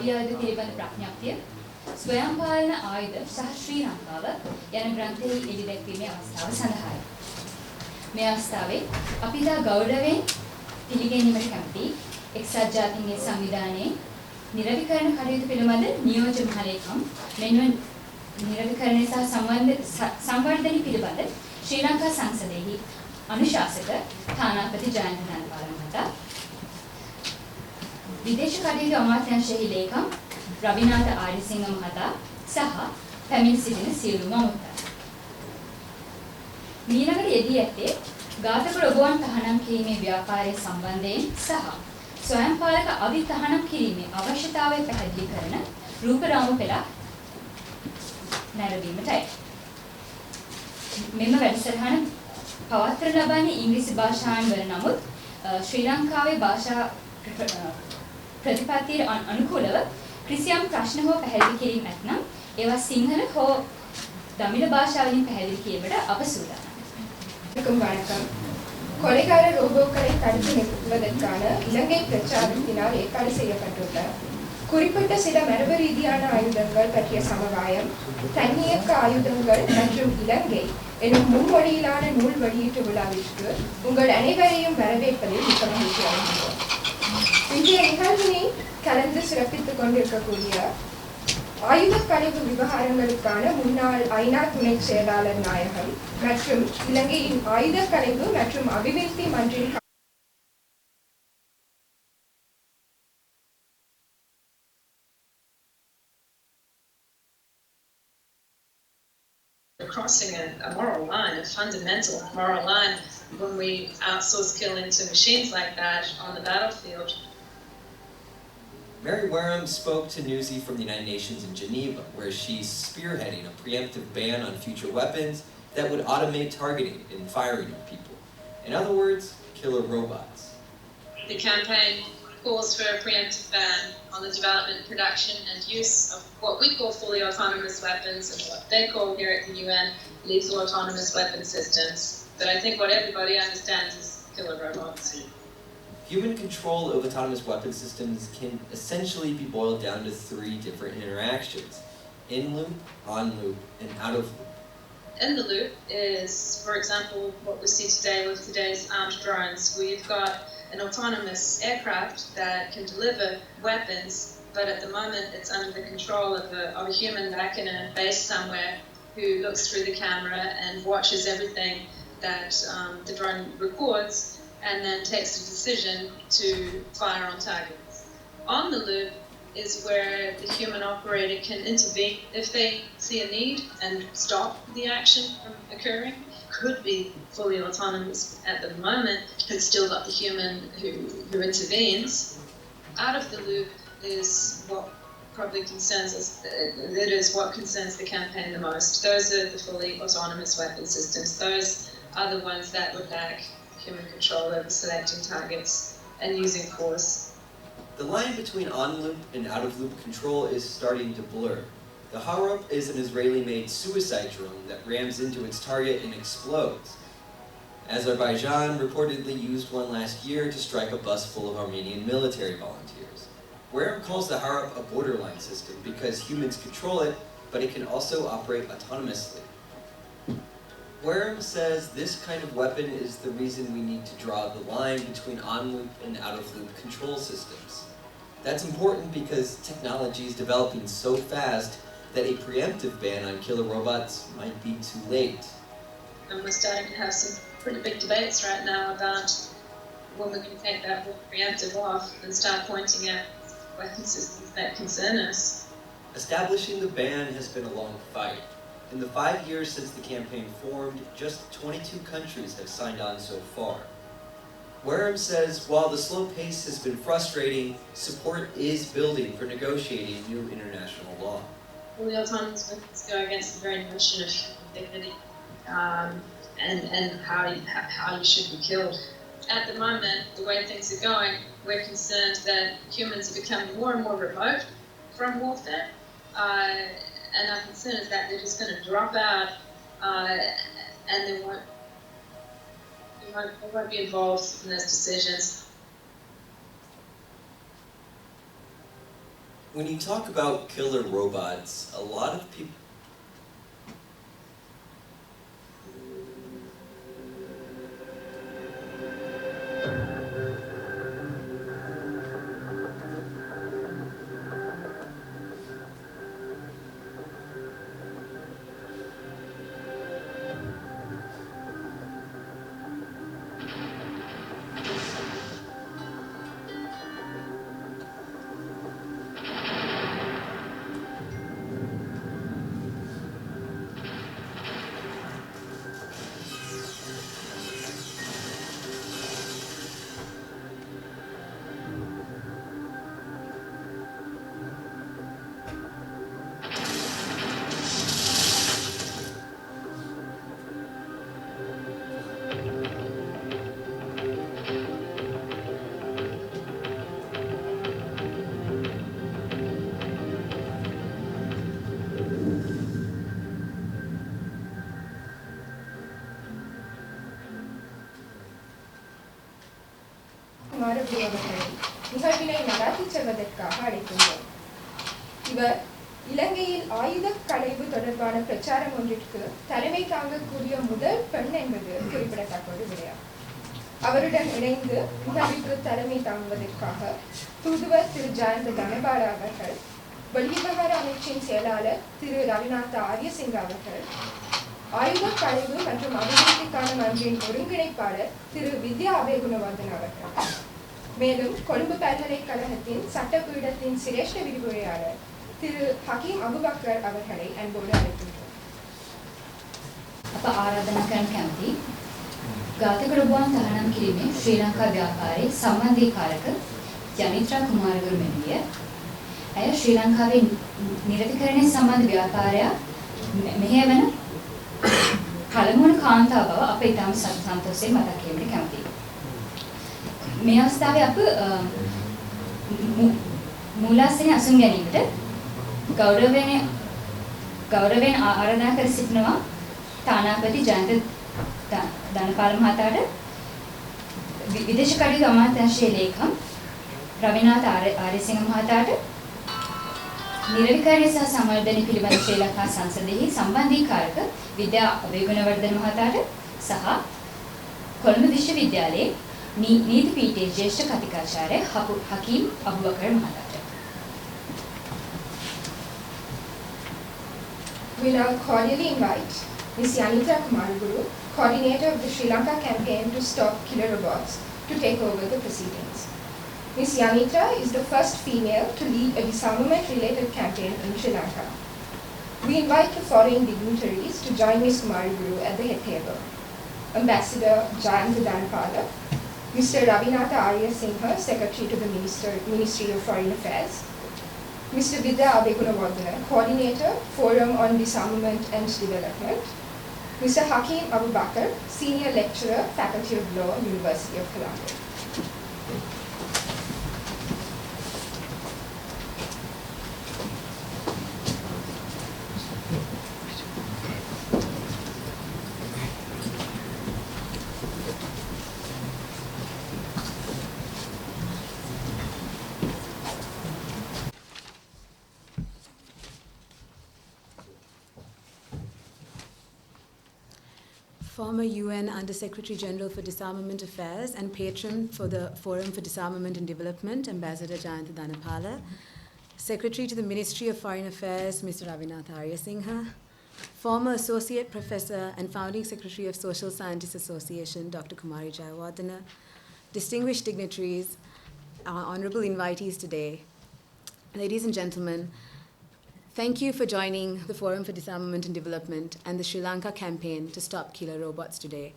අවියාද පිළිබඳ ප්‍රඥප්තිය ස්වයං පාලන ආයුධ සහ ශ්‍රී ලංකාව යන ග්‍රන්ථයේ එළි දැක්වීමේ අවස්ථාව සඳහායි. මේ අවස්ථාවේ අපි දා ගෞරවයෙන් පිළිගැනීමට කැමති එක්සත් ජාතීන්ගේ සංවිධානයේ නිරවිකරණ කටයුතු පිළිබඳ නියෝජ්‍ය මහලේකම් මෙන්ම නිරවිකරණය සහ සංවර්ධනය පිළිබඳ ශ්‍රී ලංකා සංසදයෙහි අනුශාසක තානාපති ජයන්ත නන්පාල මහතා, විදේශ කටයුතු අමාත්‍යාංශයේ ලේකම් රවිනාථ ආරිසිංහ මහතා සහ පැමිණ සිටින සියලුම අමුත්තා. මීළඟට යෙදී ඇත්තේ ඝාතක රොබෝන් තහනම් කිරීමේ ව්‍යාපාරය සම්බන්ධයෙන් සහ ස්වයං පාලක අවි තහනම් කිරීමේ අවශ්‍යතාවය පැහැදිලි කරන රූපරාමු පෙළක් නැරඹීමටයි. මෙම වැඩසටහන පවත්වන ලබන්නේ ඉංග්‍රීසි භාෂාවෙන් වන නමුත් ශ්‍රී ලංකාවේ භාෂා ප්‍රතිපත්තියට අනුකූලව කිසියම් ප්‍රශ්න හෝ පැහැදිලි කිරීම නැත්නම් ඒවා සිංහල හෝ දමිළ භාෂාවලින් පැහැදිලி කිරීමට අප சூதாනම්. வணக்கம். கொலைகார ரோபோக்களை தடுத்து நிறுத்துவதற்கான இலங்கை பிரச்சாரத்தினால் ஏற்பாடு செய்யப்பட்டுள்ள குறிப்பிட்ட சில மரபு ரீதியான ஆயுதங்கள் பற்றிய சமவாயம், தன்னியக்க ஆயுதங்கள் மற்றும் இலங்கை எனும் மும்மொழியிலான நூல் வெளியீட்டு விழாவிற்கு உங்கள் அனைவரையும் வரவேற்பதில் மிக்க மகிழ்ச்சி அடைகின்றோம். இன்றைய நிகழ்வினை கலந்து சிறப்பித்துக் கொண்டிருக்கக்கூடிய ஆயுத கழிவு விவகாரங்களுக்கான முன்னாள் ஐநா துணை செயலாளர் நாயகம் மற்றும் இலங்கையின் ஆயுத கழிவு மற்றும் அபிவிருத்தி மன்றின் crossing a moral line, a fundamental moral line, when we outsource killing to machines like that on the battlefield. Mary Wareham spoke to Newsy from the United Nations in Geneva, where she's spearheading a preemptive ban on future weapons that would automate targeting and firing of people. In other words, killer robots. The campaign calls for a preemptive ban on the development, production and use of what we call fully autonomous weapons and what they call here at the UN lethal autonomous weapon systems. But I think what everybody understands is killer robots. Human control of autonomous weapon systems can essentially be boiled down to three different interactions: in loop, on loop, and out of loop. In the loop is, for example, what we see today with today's armed drones. We've got an autonomous aircraft that can deliver weapons, but at the moment it's under the control of a human back in a base somewhere who looks through the camera and watches everything that the drone records and then takes a decision to fire on targets. On the loop is where the human operator can intervene if they see a need and stop the action from occurring. Could be fully autonomous at the moment, but still got the human who intervenes. Out of the loop is what probably concerns us, that is what concerns the campaign the most. Those are the fully autonomous weapon systems. Those are the ones that would lack human control over selecting targets and using force. The line between on-loop and out-of-loop control is starting to blur. The Harop is an Israeli-made suicide drone that rams into its target and explodes. Azerbaijan reportedly used one last year to strike a bus full of Armenian military volunteers. Wareham calls the Harop a borderline system because humans control it, but it can also operate autonomously. Wareham says this kind of weapon is the reason we need to draw the line between on-loop and out-of-loop control systems. That's important because technology is developing so fast that a preemptive ban on killer robots might be too late. And we're starting to have some pretty big debates right now about when we can take that word preemptive off and start pointing at weapon systems that concern us. Establishing the ban has been a long fight. In the 5 years since the campaign formed, just 22 countries have signed on so far. Wareham says while the slow pace has been frustrating, support is building for negotiating new international law. Fully autonomous weapons go against the very notion of dignity and how you should be killed. At the moment, the way things are going, we're concerned that humans are becoming more and more remote from warfare. And our concern is that they're just going to drop out and they won't be involved in those decisions. when you talk about killer robots, a lot of people Kumaraguru அவர்களை நிகழ்வினை நடாத்தி செல்வதற்காக அழைக்கின்றோம். இவர் இலங்கையில் ஆயுத களைவு தொடர்பான பிரச்சாரம் ஒன்றிற்கு தலைமை தாங்கக்கூடிய முதல் பெண் என்பது குறிப்பிடத்தக்க ஒரு விடயம். அவருடன் இணைந்து நிகழ்வுக்கு தலைமை தாங்குவதற்காக தூதுவர் திரு ஜயந்த தனபால அவர்கள், வெளிவிவகார அமைச்சின் செயலாளர் திரு ரவிநாத ஆரியசிங்க அவர்கள், ஆயுத களைவு மற்றும் அபிவிருத்திக்கான மன்றின் ஒருங்கிணைப்பாளர் திரு வித்யா அபேகுணவர்தன் அவர்கள், மேலும் கொழும்பு பல்கலைக்கழகத்தின் சட்டப்பீடத்தின் சிரேஷ்ட விரிவுரையாளர் திரு ஹக்கீம் அபுபக்கர் அவர்களை அன்போடு அழைக்கின்றோம். අප ආරාධනා කරන්න කැමති ගාතකඩුවන් තහනම් කිරීමේ ශ්‍රී ලංකා ව්‍යාපාරයේ සම්බන්ධීකාරක ජනිත්‍රා කුමාරගුරු මෙන්විය. ඇය ශ්‍රී ලංකාවේ නිරතිකරණය සම්බන්ධ ව්‍යාපාරයක් මෙහෙයවන පළමුවන කාන්තාව බව අප ඉතාම සන්තෝෂයෙන් මතක් කිරීමට කැමතියි. මේ අවස්ථාවේ අප මූලාසනය අසුන් ගැනීමට ගෞරවයෙන් ආරාධනා කර සිටිනවා තානාපති ජයන්ත ධනපාල මහතාට, විදේශ කටයුතු අමාත්‍යාංශයේ ලේකම් රවිනාථ ආරියසිංහ මහතාට, නිරවිකාරී සහ සම්වර්ධනය පිළිබඳ ශ්‍රී ලංකා සංසදෙහි සම්බන්ධීකාරක විද්‍යා අබේගුණවර්ධන මහතාට සහ කොළඹ විශ්වවිද්‍යාලයේ නීති පීඨයේ ජ්‍යෙෂ්ඨ කතිකාචාර්ය හකීම් අබුබකර් මහතාට. We now cordially invite Ms. Yanitra Kumaraguru, coordinator of the Sri Lanka campaign to stop killer robots, to take over the proceedings. Ms. Yanitra is the first female to lead a disarmament-related campaign in Sri Lanka. We invite the following dignitaries to join Ms. Kumaraguru at the head table: Ambassador Jayanta Dhanapala, Mr. Ravinatha Ariyasinghe, Secretary to the Ministry of Foreign Affairs, Mr. Vidya Abegunawardena, Coordinator, Forum on Disarmament and Development, Mr. Hakeem Abubakar, Senior Lecturer, Faculty of Law, University of Colombo. Former UN Under-Secretary General for Disarmament Affairs and patron for the Forum for Disarmament and Development, Ambassador Jayanta Dhanapala, Secretary to the Ministry of Foreign Affairs, Mr. Ravinatha Ariyasinghe, former Associate Professor and Founding Secretary of Social Scientists Association, Dr. Kumari Jayawardena, distinguished dignitaries, our honorable invitees today, ladies and gentlemen, thank you for joining the Forum for Disarmament and Development and the Sri Lanka campaign to stop killer robots today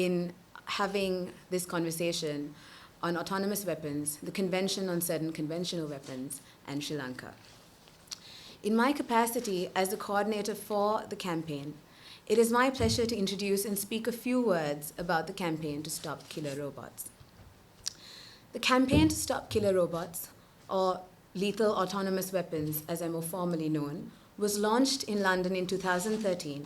in having this conversation on autonomous weapons, the Convention on Certain Conventional Weapons, and Sri Lanka. In my capacity as the coordinator for the campaign, it is my pleasure to introduce and speak a few words about the campaign to stop killer robots. The campaign to stop killer robots, or lethal autonomous weapons, as they're more formally known, was launched in London in 2013,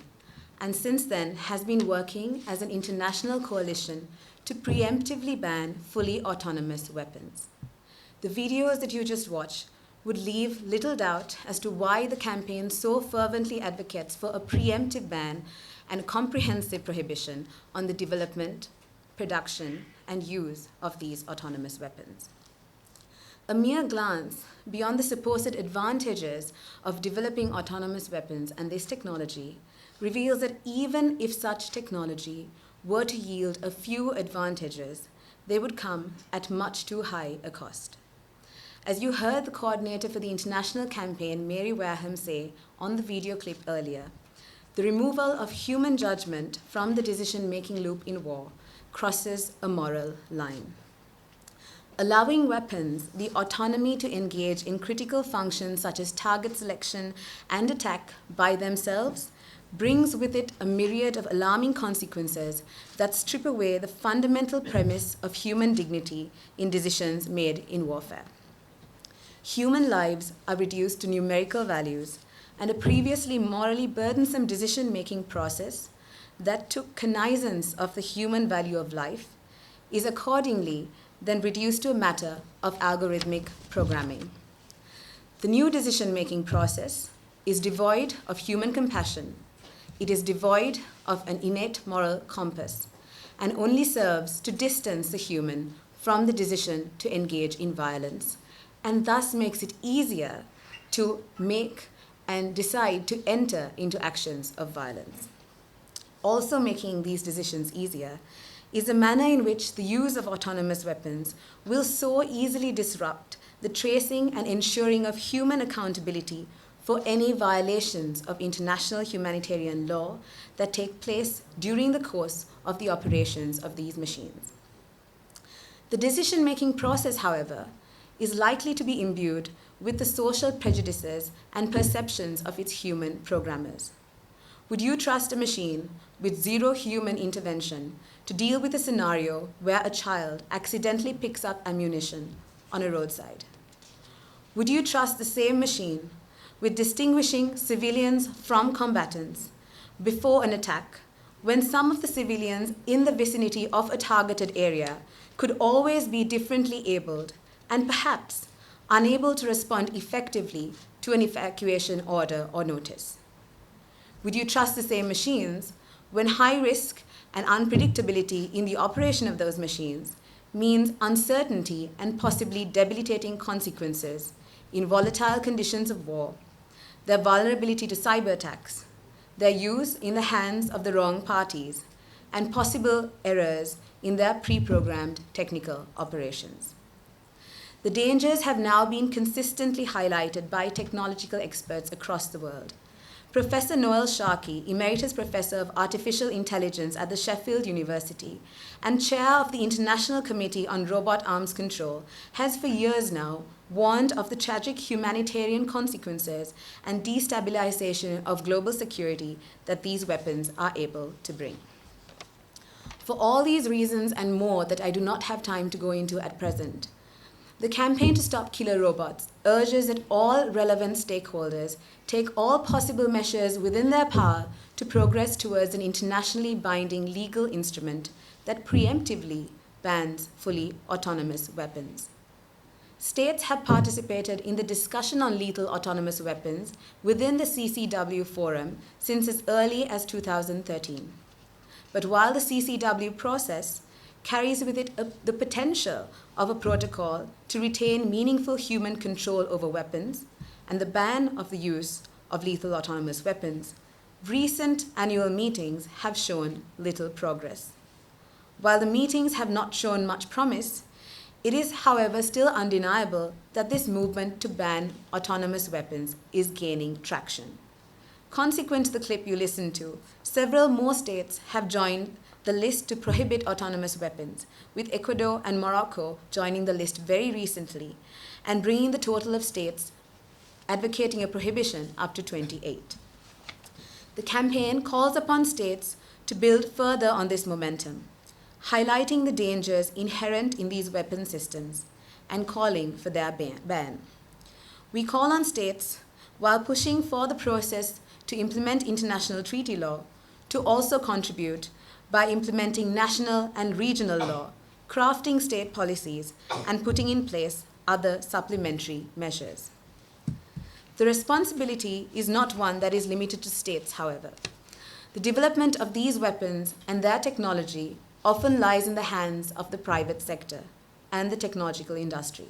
and since then has been working as an international coalition to preemptively ban fully autonomous weapons. The videos that you just watched would leave little doubt as to why the campaign so fervently advocates for a preemptive ban and comprehensive prohibition on the development, production, and use of these autonomous weapons. A mere glance beyond the supposed advantages of developing autonomous weapons and this technology reveals that even if such technology were to yield a few advantages, they would come at much too high a cost. As you heard the coordinator for the international campaign, Mary Wareham, say on the video clip earlier, the removal of human judgment from the decision-making loop in war crosses a moral line. Allowing weapons the autonomy to engage in critical functions such as target selection and attack by themselves brings with it a myriad of alarming consequences that strip away the fundamental premise of human dignity in decisions made in warfare. Human lives are reduced to numerical values, and a previously morally burdensome decision-making process that took cognizance of the human value of life is accordingly then reduced to a matter of algorithmic programming. The new decision-making process is devoid of human compassion. It is devoid of an innate moral compass and only serves to distance the human from the decision to engage in violence, and thus makes it easier to make and decide to enter into actions of violence. Also making these decisions easier is the manner in which the use of autonomous weapons will so easily disrupt the tracing and ensuring of human accountability for any violations of international humanitarian law that take place during the course of the operations of these machines. The decision-making process, however, is likely to be imbued with the social prejudices and perceptions of its human programmers. Would you trust a machine with zero human intervention to deal with a scenario where a child accidentally picks up ammunition on a roadside? Would you trust the same machine with distinguishing civilians from combatants before an attack, when some of the civilians in the vicinity of a targeted area could always be differently abled and perhaps unable to respond effectively to an evacuation order or notice? Would you trust the same machines when high risk and unpredictability in the operation of those machines means uncertainty and possibly debilitating consequences in volatile conditions of war, their vulnerability to cyber attacks, their use in the hands of the wrong parties, and possible errors in their pre-programmed technical operations? The dangers have now been consistently highlighted by technological experts across the world. Professor Noel Sharkey, Emeritus Professor of Artificial Intelligence at the Sheffield University and Chair of the International Committee on Robot Arms Control, has for years now warned of the tragic humanitarian consequences and destabilization of global security that these weapons are able to bring. For all these reasons and more that I do not have time to go into at present, the campaign to stop killer robots urges that all relevant stakeholders take all possible measures within their power to progress towards an internationally binding legal instrument that preemptively bans fully autonomous weapons. States have participated in the discussion on lethal autonomous weapons within the CCW Forum since as early as 2013. But while the CCW process carries with it the potential of a protocol to retain meaningful human control over weapons and the ban of the use of lethal autonomous weapons, recent annual meetings have shown little progress. While the meetings have not shown much promise, it is, however, still undeniable that this movement to ban autonomous weapons is gaining traction. Consequent to the clip you listened to, several more states have joined the list to prohibit autonomous weapons, with Ecuador and Morocco joining the list very recently and bringing the total of states advocating a prohibition up to 28. The campaign calls upon states to build further on this momentum, highlighting the dangers inherent in these weapon systems and calling for their ban. We call on states, while pushing for the process to implement international treaty law, to also contribute by implementing national and regional law, crafting state policies, and putting in place other supplementary measures. The responsibility is not one that is limited to states, however. The development of these weapons and their technology often lies in the hands of the private sector and the technological industry.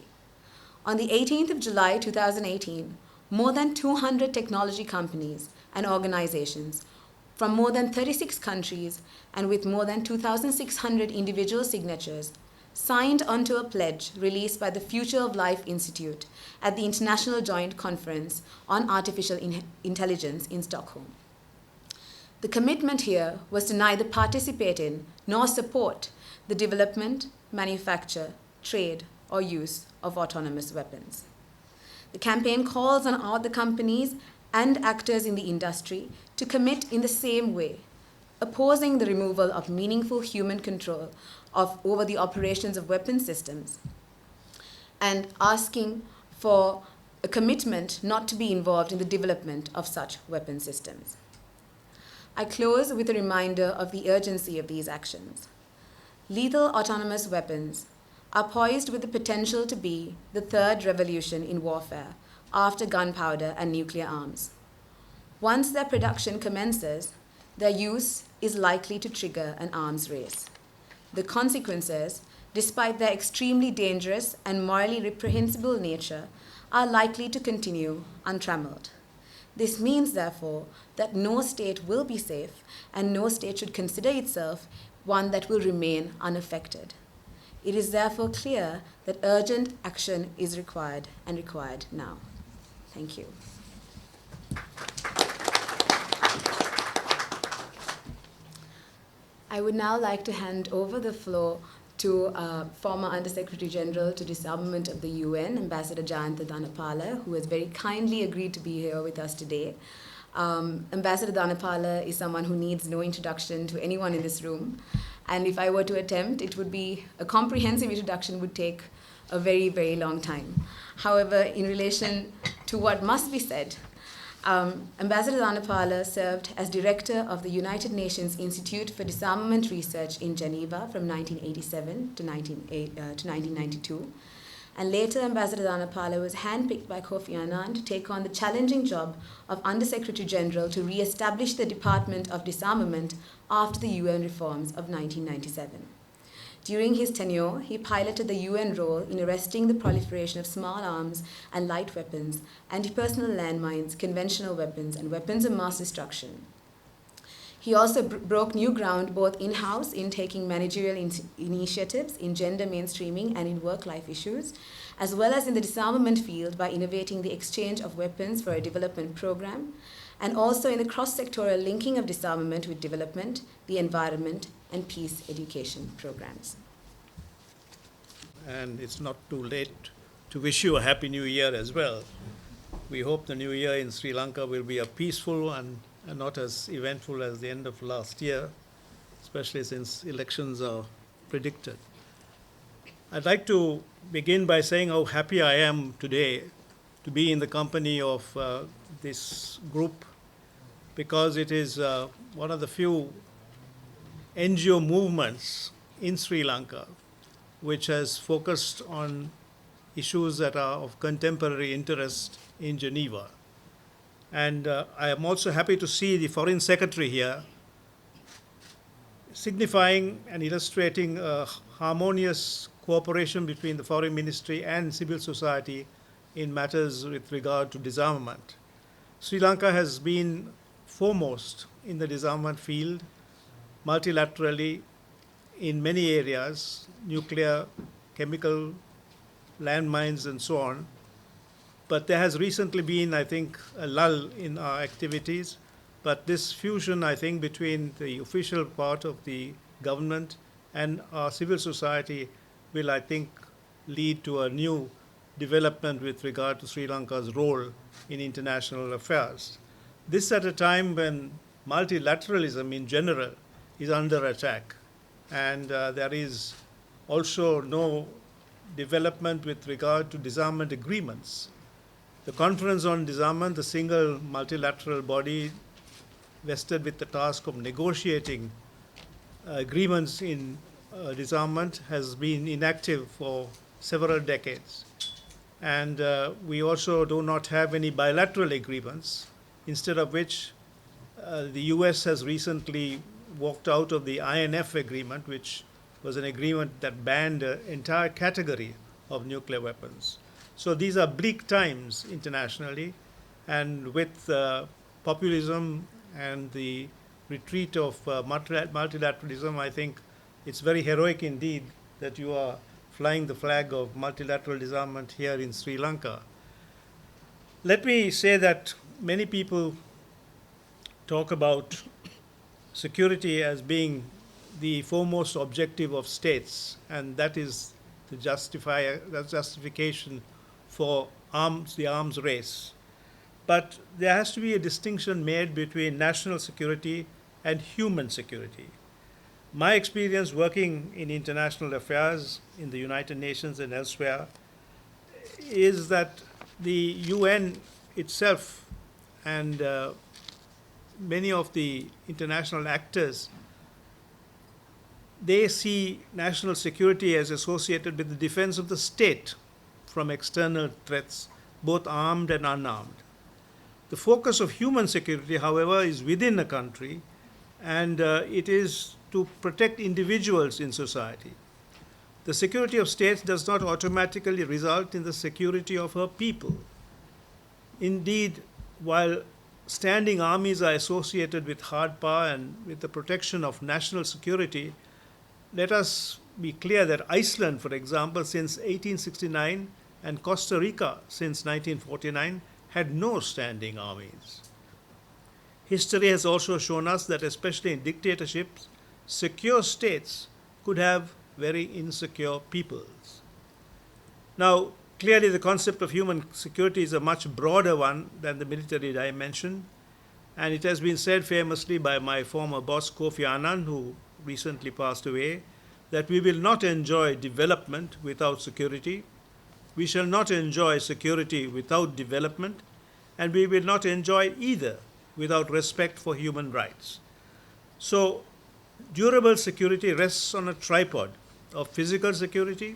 On the 18th of July 2018, more than 200 technology companies and organizations from more than 36 countries and with more than 2,600 individual signatures signed onto a pledge released by the Future of Life Institute at the International Joint Conference on Artificial Intelligence in Stockholm. The commitment here was to neither participate in nor support the development, manufacture, trade, or use of autonomous weapons. The campaign calls on all the companies and actors in the industry to commit in the same way, opposing the removal of meaningful human control over the operations of weapon systems, and asking for a commitment not to be involved in the development of such weapon systems. I close with a reminder of the urgency of these actions. Lethal autonomous weapons are poised with the potential to be the third revolution in warfare after gunpowder and nuclear arms. Once their production commences, their use is likely to trigger an arms race. The consequences, despite their extremely dangerous and morally reprehensible nature, are likely to continue untrammeled. This means, therefore, that no state will be safe and no state should consider itself one that will remain unaffected. It is therefore clear that urgent action is required and required now. Thank you. I would now like to hand over the floor to former Under-Secretary General to Disarmament of the UN, Ambassador Jayantha Dhanapala, who has very kindly agreed to be here with us today. Ambassador Dhanapala is someone who needs no introduction to anyone in this room. And if I were to attempt, it would be a comprehensive introduction would take a very, very long time. However, in relation to what must be said, Ambassador Dhanapala served as director of the United Nations Institute for Disarmament Research in Geneva from 1987 to 1992. And later, Ambassador Dhanapala was handpicked by Kofi Annan to take on the challenging job of Under-Secretary General to re-establish the Department of Disarmament after the UN reforms of 1997. During his tenure, he piloted the UN role in arresting the proliferation of small arms and light weapons, anti-personnel landmines, conventional weapons, and weapons of mass destruction. He also broke new ground both in-house in taking managerial initiatives in gender mainstreaming and in work-life issues, as well as in the disarmament field by innovating the exchange of weapons for a development program, and also in the cross-sectoral linking of disarmament with development, the environment, and peace education programs. And it's not too late to wish you a Happy New Year as well. We hope the new year in Sri Lanka will be a peaceful and not as eventful as the end of last year, especially since elections are predicted. I'd like to begin by saying how happy I am today to be in the company of this group, because it is one of the few NGO movements in Sri Lanka which has focused on issues that are of contemporary interest in Geneva. And I am also happy to see the Foreign Secretary here, signifying and illustrating a harmonious cooperation between the Foreign Ministry and civil society in matters with regard to disarmament. Sri Lanka has been foremost in the disarmament field, multilaterally in many areas, nuclear, chemical, landmines, and so on. But there has recently been, I think, a lull in our activities. But this fusion, I think, between the official part of the government and our civil society will, I think, lead to a new development with regard to Sri Lanka's role in international affairs. This at a time when multilateralism in general is under attack, and there is also no development with regard to disarmament agreements. The Conference on Disarmament, the single multilateral body vested with the task of negotiating agreements in disarmament, has been inactive for several decades. And we also do not have any bilateral agreements, instead of which the US has recently walked out of the INF agreement, which was an agreement that banned an entire category of nuclear weapons. So these are bleak times internationally, and with populism and the retreat of multilateralism, I think it's very heroic indeed that you are flying the flag of multilateral disarmament here in Sri Lanka. Let me say that many people talk about security as being the foremost objective of states, and that is the justification for the arms race. But there has to be a distinction made between national security and human security. My experience working in international affairs in the United Nations and elsewhere is that the UN itself and many of the international actors, they see national security as associated with the defense of the state from external threats, both armed and unarmed. The focus of human security, however, is within a country, and it is to protect individuals in society. The security of states does not automatically result in the security of her people. Indeed, while standing armies are associated with hard power and with the protection of national security, let us be clear that Iceland, for example, since 1869 and Costa Rica since 1949 had no standing armies. History has also shown us that, especially in dictatorships, secure states could have very insecure peoples. Now, clearly the concept of human security is a much broader one than the military dimension, and it has been said famously by my former boss Kofi Annan, who recently passed away, that we will not enjoy development without security, we shall not enjoy security without development, and we will not enjoy either without respect for human rights. So, durable security rests on a tripod of physical security,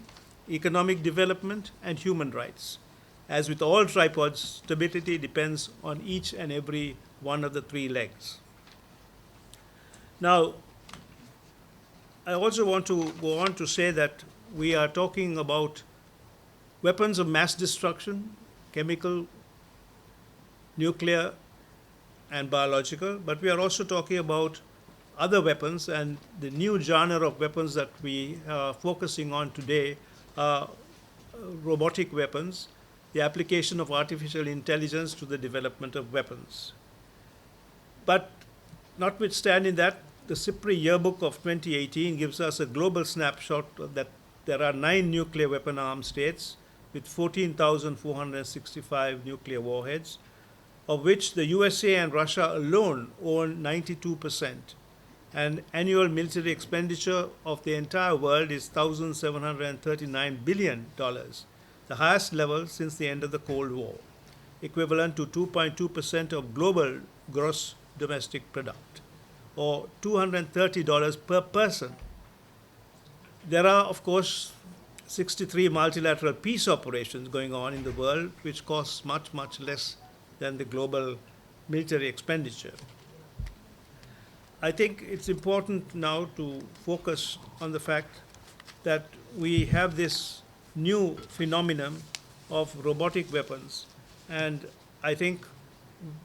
economic development, and human rights. As with all tripods, stability depends on each and every one of the three legs. Now, I also want to go on to say that we are talking about weapons of mass destruction, chemical, nuclear, and biological, but we are also talking about other weapons, and the new genre of weapons that we are focusing on today are robotic weapons, the application of artificial intelligence to the development of weapons. But notwithstanding that, the SIPRI Yearbook of 2018 gives us a global snapshot that there are 9 nuclear weapon armed states with 14,465 nuclear warheads, of which the USA and Russia alone own 92%. And annual military expenditure of the entire world is $1,739 billion, the highest level since the end of the Cold War, equivalent to 2.2% of global gross domestic product, or $230 per person. There are, of course, 63 multilateral peace operations going on in the world, which costs much, much less than the global military expenditure. I think it's important now to focus on the fact that we have this new phenomenon of robotic weapons, and I think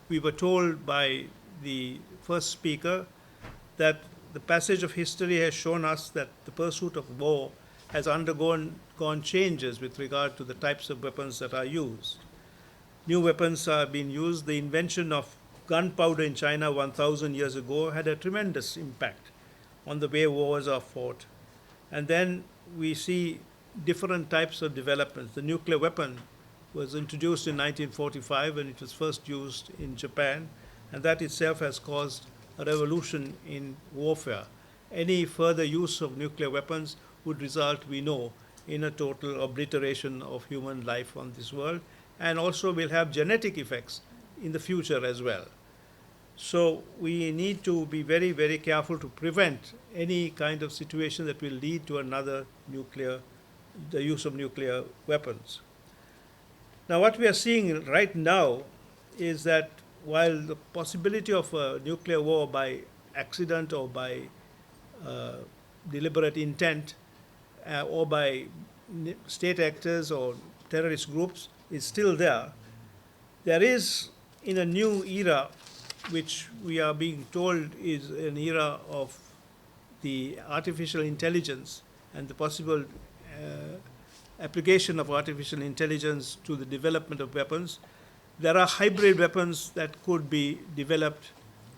we were told by the first speaker that the passage of history has shown us that the pursuit of war has undergone changes with regard to the types of weapons that are used. New weapons are being used. The invention of gunpowder in China 1,000 years ago had a tremendous impact on the way wars are fought. And then we see different types of developments. The nuclear weapon was introduced in 1945 when it was first used in Japan, and that itself has caused a revolution in warfare. Any further use of nuclear weapons would result, we know, in a total obliteration of human life on this world, and also will have genetic effects in the future as well. So we need to be very, very careful to prevent any kind of situation that will lead to the use of nuclear weapons. Now, what we are seeing right now is that while the possibility of a nuclear war by accident or by uh, deliberate intent or by state actors or terrorist groups is still there, there is, in a new era, which we are being told is an era of the artificial intelligence and the possible application of artificial intelligence to the development of weapons. There are hybrid weapons that could be developed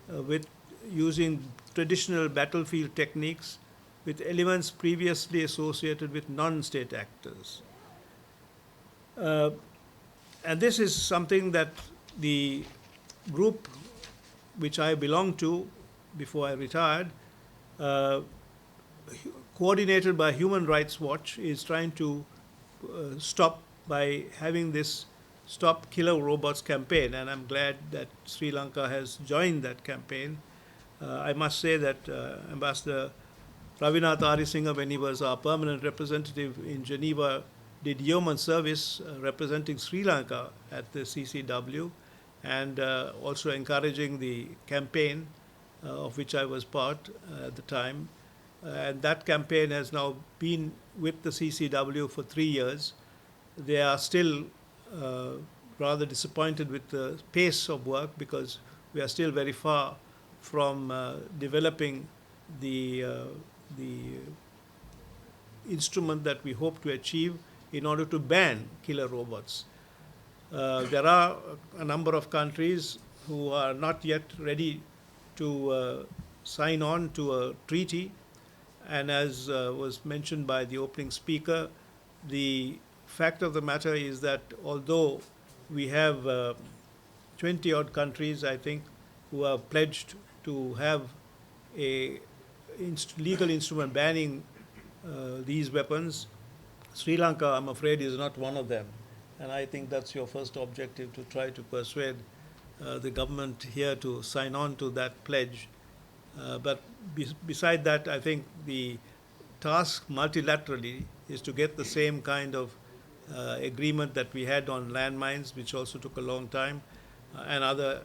with using traditional battlefield techniques with elements previously associated with non-state actors. And this is something that the group which I belonged to before I retired, coordinated by Human Rights Watch, is trying to stop by having this Stop Killer Robots campaign, and I'm glad that Sri Lanka has joined that campaign. I must say that Ambassador Ravinath Arisinghe, when he was our permanent representative in Geneva, did yeoman service representing Sri Lanka at the CCW, and also encouraging the campaign of which I was part at the time. And that campaign has now been with the CCW for 3 years. They are still rather disappointed with the pace of work because we are still very far from developing the instrument that we hope to achieve in order to ban killer robots. There are a number of countries who are not yet ready to sign on to a treaty, and as was mentioned by the opening speaker, the fact of the matter is that although we have 20 odd countries, I think, who are pledged to have a legal instrument banning these weapons, Sri Lanka, I'm afraid, is not one of them. And I think that's your first objective, to try to persuade the government here to sign on to that pledge. But beside that, I think the task multilaterally is to get the same kind of agreement that we had on landmines, which also took a long time, and other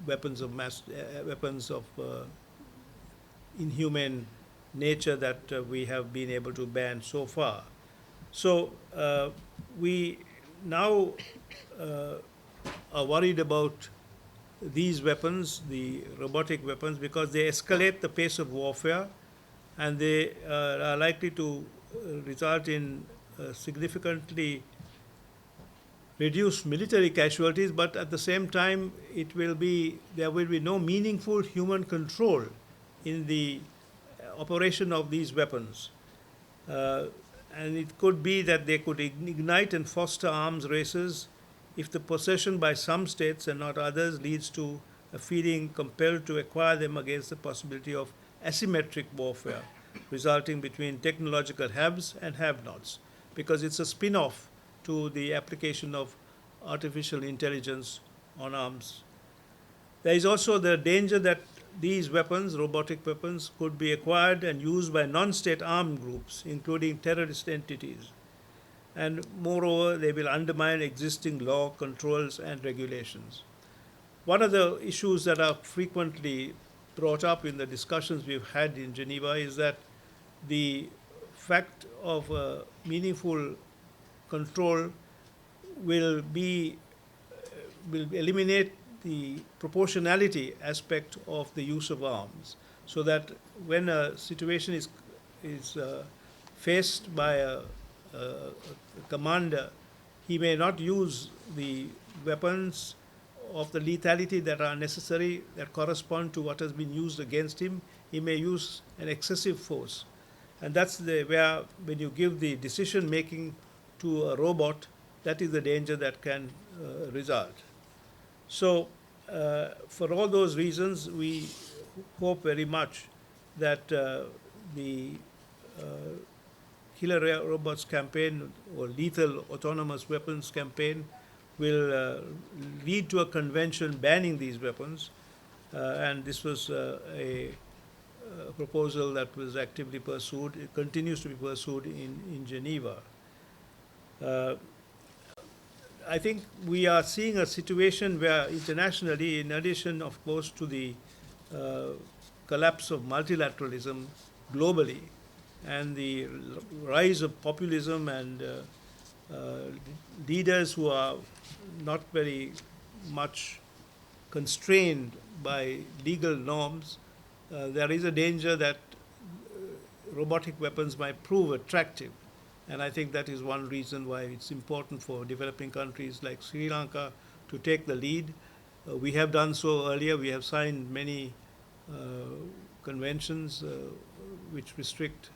weapons of inhumane nature that we have been able to ban so far. So we now are worried about these weapons, the robotic weapons, because they escalate the pace of warfare, and they are likely to result in significantly reduced military casualties, but at the same time there will be no meaningful human control in the operation of these weapons. And it could be that they could ignite and foster arms races if the possession by some states and not others leads to a feeling compelled to acquire them against the possibility of asymmetric warfare resulting between technological haves and have-nots, because it's a spin-off to the application of artificial intelligence on arms. There is also the danger that these weapons, robotic weapons, could be acquired and used by non-state armed groups, including terrorist entities. And moreover, they will undermine existing law, controls, and regulations. One of the issues that are frequently brought up in the discussions we've had in Geneva is that the fact of meaningful control will eliminate the proportionality aspect of the use of arms, so that when a situation is faced by a commander, he may not use the weapons of the lethality that are necessary, that correspond to what has been used against him. He may use an excessive force. And that's where, when you give the decision making to a robot, that is the danger that can result. So for all those reasons, we hope very much that the Killer Robots campaign, or Lethal Autonomous Weapons campaign, will lead to a convention banning these weapons. And this was a proposal that was actively pursued. It continues to be pursued in Geneva. I think we are seeing a situation where internationally, in addition, of course, to the collapse of multilateralism globally and the rise of populism and leaders who are not very much constrained by legal norms, there is a danger that robotic weapons might prove attractive. And I think that is one reason why it's important for developing countries like Sri Lanka to take the lead. We have done so earlier. We have signed many conventions which restrict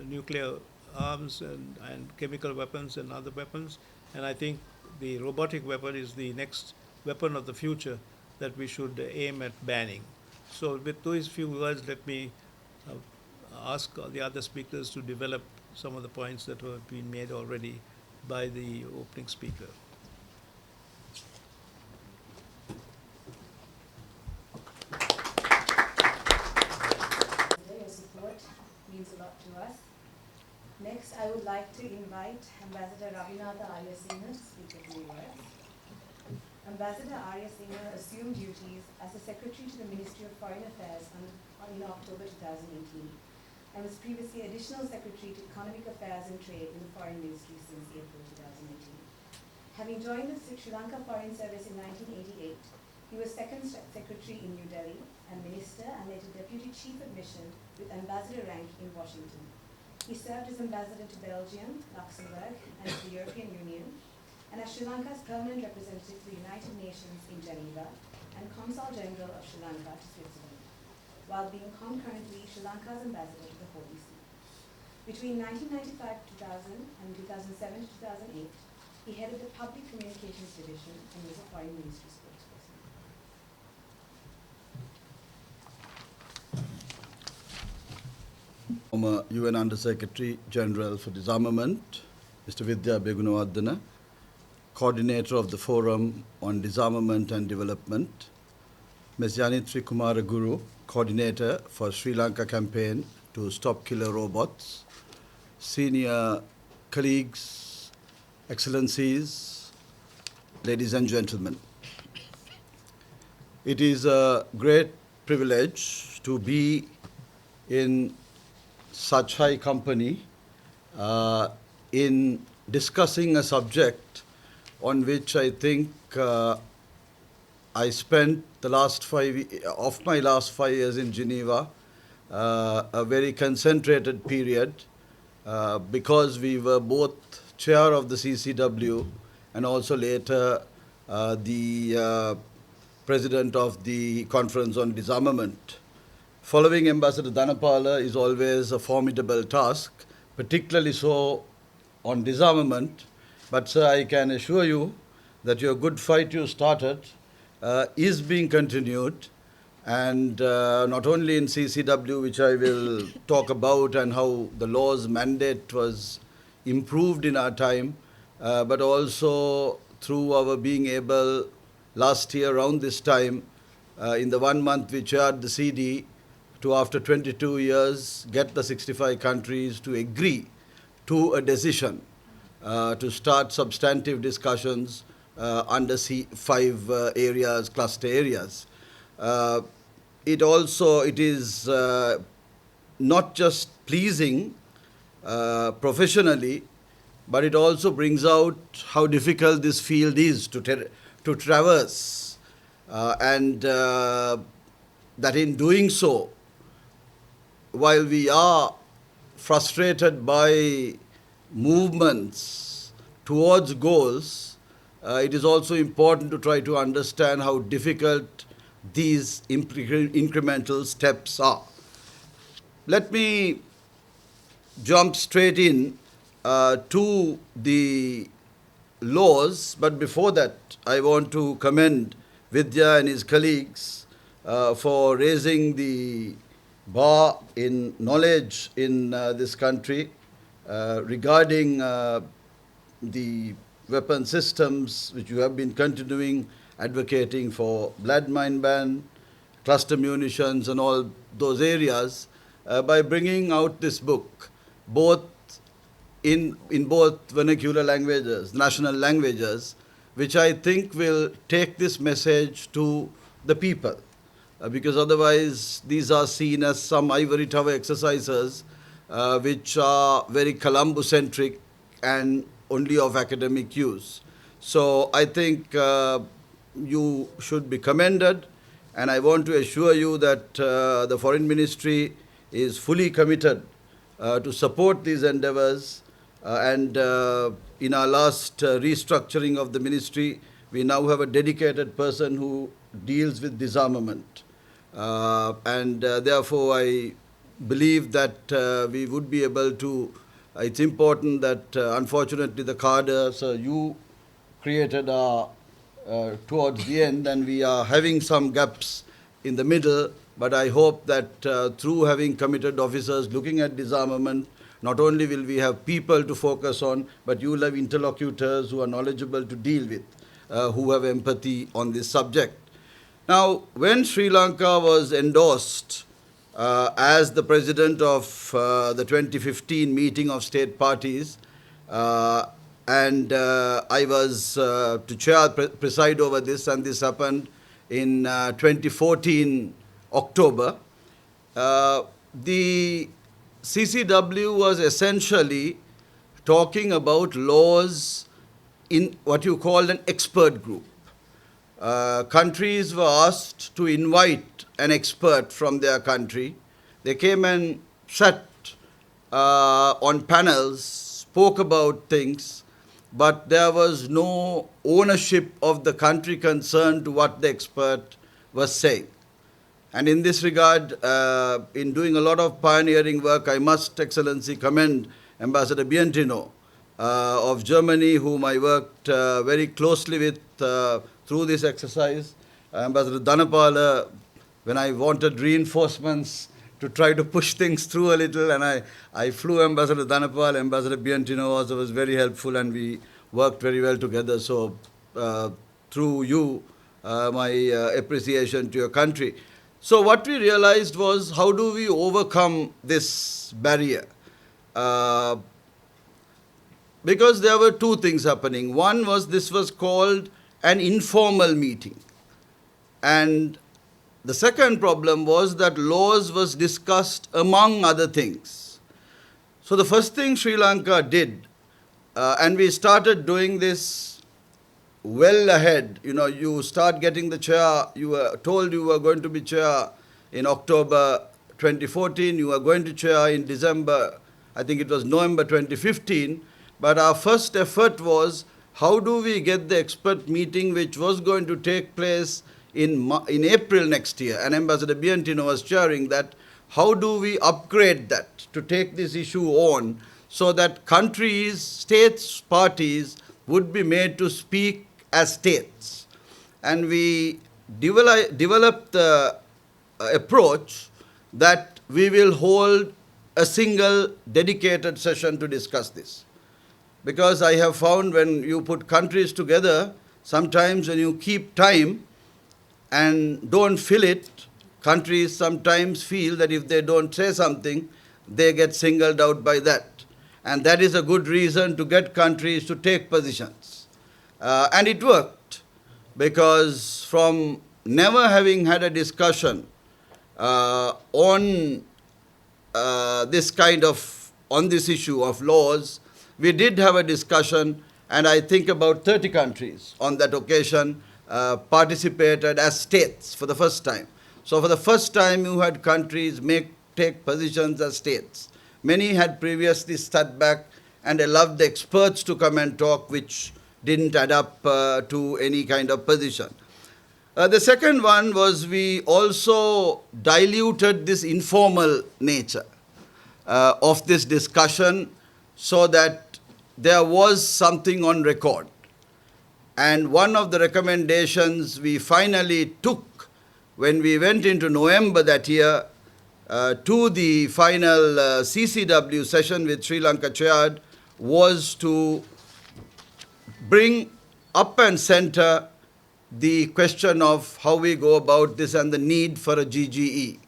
nuclear arms and chemical weapons and other weapons. And I think the robotic weapon is the next weapon of the future that we should aim at banning. So with those few words, let me ask the other speakers to develop some of the points that have been made already by the opening speaker. Your support means a lot to us. Next, I would like to invite Ambassador Ravinatha Ariyasinghe to speak a few words. Ambassador Ariyasinghe assumed duties as the Secretary to the Ministry of Foreign Affairs in October 2018 and was previously Additional Secretary to Economic Affairs and Trade in the Foreign Ministry since April 2018. Having joined the Sri Lanka Foreign Service in 1988, he was Second Secretary in New Delhi and Minister and later Deputy Chief of Mission with Ambassador rank in Washington. He served as Ambassador to Belgium, Luxembourg, and to the European Union, and as Sri Lanka's permanent representative to the United Nations in Geneva and Consul General of Sri Lanka to Switzerland, while being concurrently Sri Lanka's ambassador to the Holy See. Between 1995-2000 and 2007-2008, he headed the Public Communications Division and was a Foreign Ministry spokesperson. Former UN Under-Secretary General for Disarmament, Mr. Vidya Begunawardena, Coordinator of the Forum on Disarmament and Development, Ms. Yanithri Kumaraguru, Coordinator for Sri Lanka Campaign to Stop Killer Robots, senior colleagues, excellencies, ladies and gentlemen. It is a great privilege to be in such high company in discussing a subject on which I think I spent the last my last 5 years in Geneva, a very concentrated period, because we were both chair of the CCW and also later the president of the Conference on Disarmament. Following Ambassador Dhanapala is always a formidable task, particularly so on disarmament. But sir, I can assure you that your good fight you started is being continued, and not only in CCW, which I will talk about, and how the law's mandate was improved in our time, but also through our being able last year around this time, in the 1 month we chaired the CD, to after 22 years get the 65 countries to agree to a decision to start substantive discussions under 5 areas, cluster areas. It is not just pleasing professionally, but it also brings out how difficult this field is to traverse, and that in doing so, while we are frustrated by movements towards goals, it is also important to try to understand how difficult these incremental steps are. Let me jump straight in to the laws, but before that, I want to commend Vidya and his colleagues for raising the bar in knowledge in this country regarding the weapon systems, which you have been continuing advocating for landmine ban, cluster munitions and all those areas, by bringing out this book, both in both vernacular languages, national languages, which I think will take this message to the people. Because otherwise these are seen as some ivory tower exercises which are very Colombo-centric and only of academic use. So I think you should be commended, and I want to assure you that the Foreign Ministry is fully committed to support these endeavors. And in our last restructuring of the ministry, we now have a dedicated person who deals with disarmament. Therefore, I believe that we would be able to. It's important that, unfortunately, the cadres you created are towards the end, and we are having some gaps in the middle. But I hope that through having committed officers looking at disarmament, not only will we have people to focus on, but you will have interlocutors who are knowledgeable to deal with, who have empathy on this subject. Now, when Sri Lanka was endorsed as the president of the 2015 meeting of state parties, and I was to preside over this, and this happened in 2014 October, the CCW was essentially talking about laws in what you call an expert group. Countries were asked to invite an expert from their country. They came and sat on panels, spoke about things, but there was no ownership of the country concerned to what the expert was saying. And in this regard, in doing a lot of pioneering work, I must, Excellency, commend Ambassador Bientino of Germany, whom I worked very closely with through this exercise. Ambassador Dhanapala, when I wanted reinforcements to try to push things through a little, and I flew Ambassador Dhanapal. Ambassador Bientino also was very helpful, and we worked very well together. So through you, my appreciation to your country. So what we realized was, how do we overcome this barrier? Because there were two things happening. One was, this was called an informal meeting. And the second problem was that laws was discussed among other things. So the first thing Sri Lanka did, and we started doing this well ahead. You know, you start getting the chair. You were told you were going to be chair in October 2014. You were going to chair in December, I think it was November 2015. But our first effort was, how do we get the expert meeting which was going to take place in April next year? And Ambassador Bientino was chairing that. How do we upgrade that to take this issue on so that countries, states, parties would be made to speak as states? And we developed the approach that we will hold a single dedicated session to discuss this. Because I have found, when you put countries together, sometimes when you keep time and don't fill it, countries sometimes feel that if they don't say something, they get singled out by that. And that is a good reason to get countries to take positions. And it worked, because from never having had a discussion on this issue of laws, we did have a discussion, and I think about 30 countries on that occasion participated as states for the first time. So for the first time, you had countries take positions as states. Many had previously sat back and allowed the experts to come and talk, which didn't add up to any kind of position. The second one was, we also diluted this informal nature of this discussion so that there was something on record. And one of the recommendations we finally took when we went into November that year to the final CCW session with Sri Lanka chaired was to bring up and center the question of how we go about this and the need for a GGE.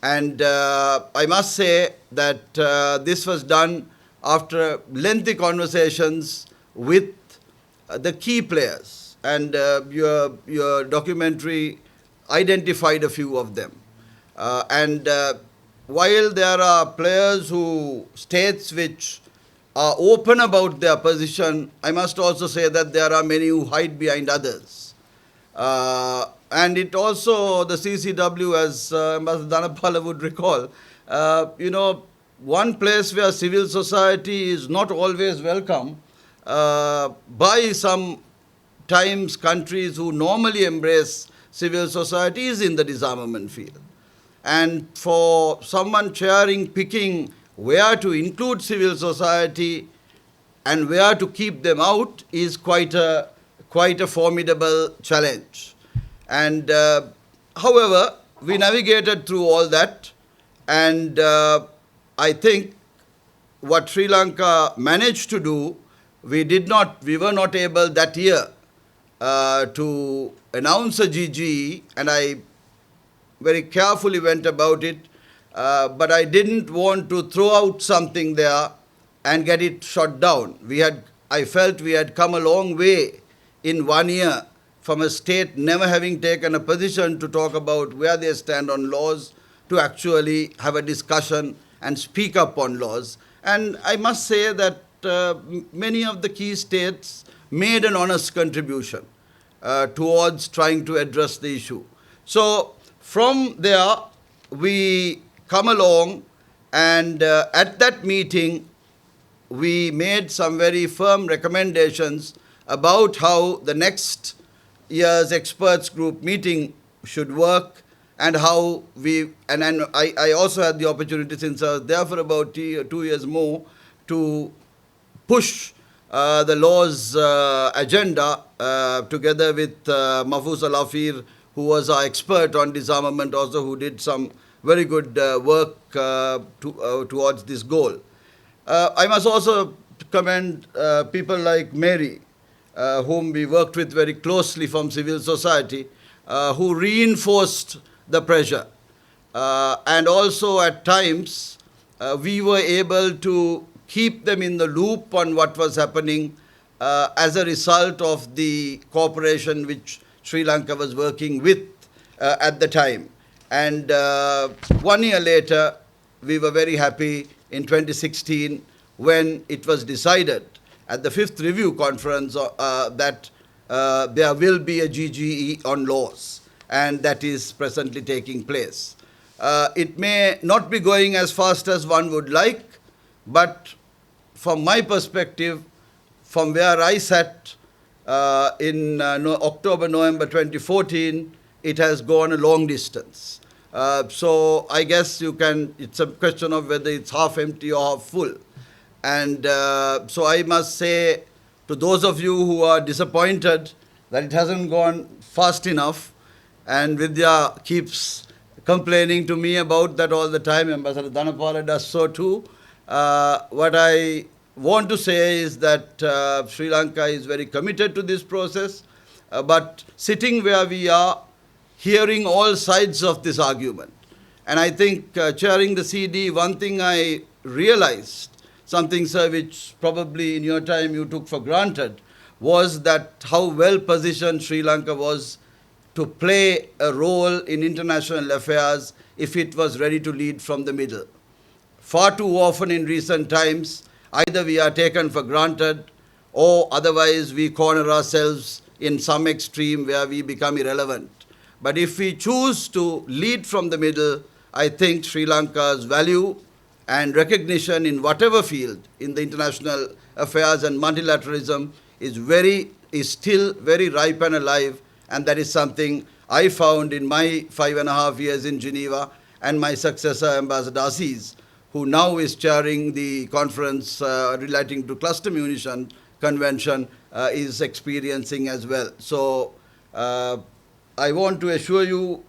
And I must say that this was done after lengthy conversations with the key players, and your documentary identified a few of them. While there are states which are open about their position, I must also say that there are many who hide behind others. And it also, the CCW, as Ambassador Dhanapala would recall, one place where civil society is not always welcome by sometimes countries who normally embrace civil society is in the disarmament field. And for someone picking where to include civil society and where to keep them out is quite a formidable challenge. And however, we navigated through all that, and I think what Sri Lanka managed to do, we were not able that year to announce a GGE, and I very carefully went about it, but I didn't want to throw out something there and get it shot down. I felt we had come a long way in 1 year from a state never having taken a position to talk about where they stand on laws to actually have a discussion and speak up on laws. And I must say that many of the key states made an honest contribution towards trying to address the issue. So from there, we come along, and at that meeting, we made some very firm recommendations about how the next year's experts group meeting should work, and how I also had the opportunity, since I was there for about 2 years more, to push the laws agenda together with Mahfouz Al-Afir, who was our expert on disarmament also, who did some very good work towards this goal. I must also commend people like Mary, whom we worked with very closely from civil society, who reinforced the pressure. And also at times, we were able to keep them in the loop on what was happening as a result of the cooperation which Sri Lanka was working with at the time. And 1 year later, we were very happy in 2016 when it was decided at the 5th Review Conference that there will be a GGE on laws, and that is presently taking place. It may not be going as fast as one would like, but from my perspective, from where I sat in October, November 2014, it has gone a long distance. So I guess it's a question of whether it's half empty or half full. And so I must say to those of you who are disappointed that it hasn't gone fast enough, and Vidya keeps complaining to me about that all the time, Ambassador Dhanapala does so too. What I want to say is that Sri Lanka is very committed to this process, but sitting where we are, hearing all sides of this argument. And I think chairing the CD, one thing I realized, something, sir, which probably in your time you took for granted, was that how well positioned Sri Lanka was to play a role in international affairs if it was ready to lead from the middle. Far too often in recent times, either we are taken for granted or otherwise we corner ourselves in some extreme where we become irrelevant. But if we choose to lead from the middle, I think Sri Lanka's value and recognition in whatever field in the international affairs and multilateralism is still very ripe and alive, and that is something I found in my 5.5 years in Geneva, and my successor, Ambassador Aziz, who now is chairing the conference relating to cluster munition convention, is experiencing as well. So I want to assure you,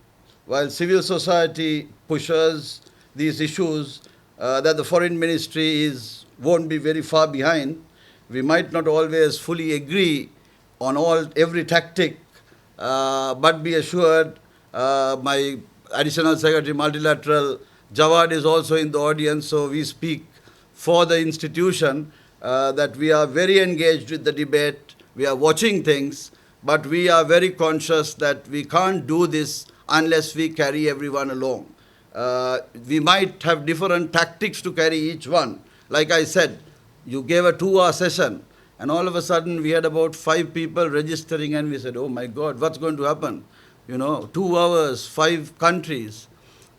while civil society pushes these issues, that the foreign ministry won't be very far behind. We might not always fully agree on every tactic, but be assured, my Additional Secretary Multilateral, Jawad, is also in the audience, so we speak for the institution, that we are very engaged with the debate we are watching things, but we are very conscious that we can't do this unless we carry everyone along. We might have different tactics to carry each one. Like I said, you gave a 2-hour session, and all of a sudden we had about 5 people registering, and we said, oh my God, what's going to happen? 2 hours, 5 countries.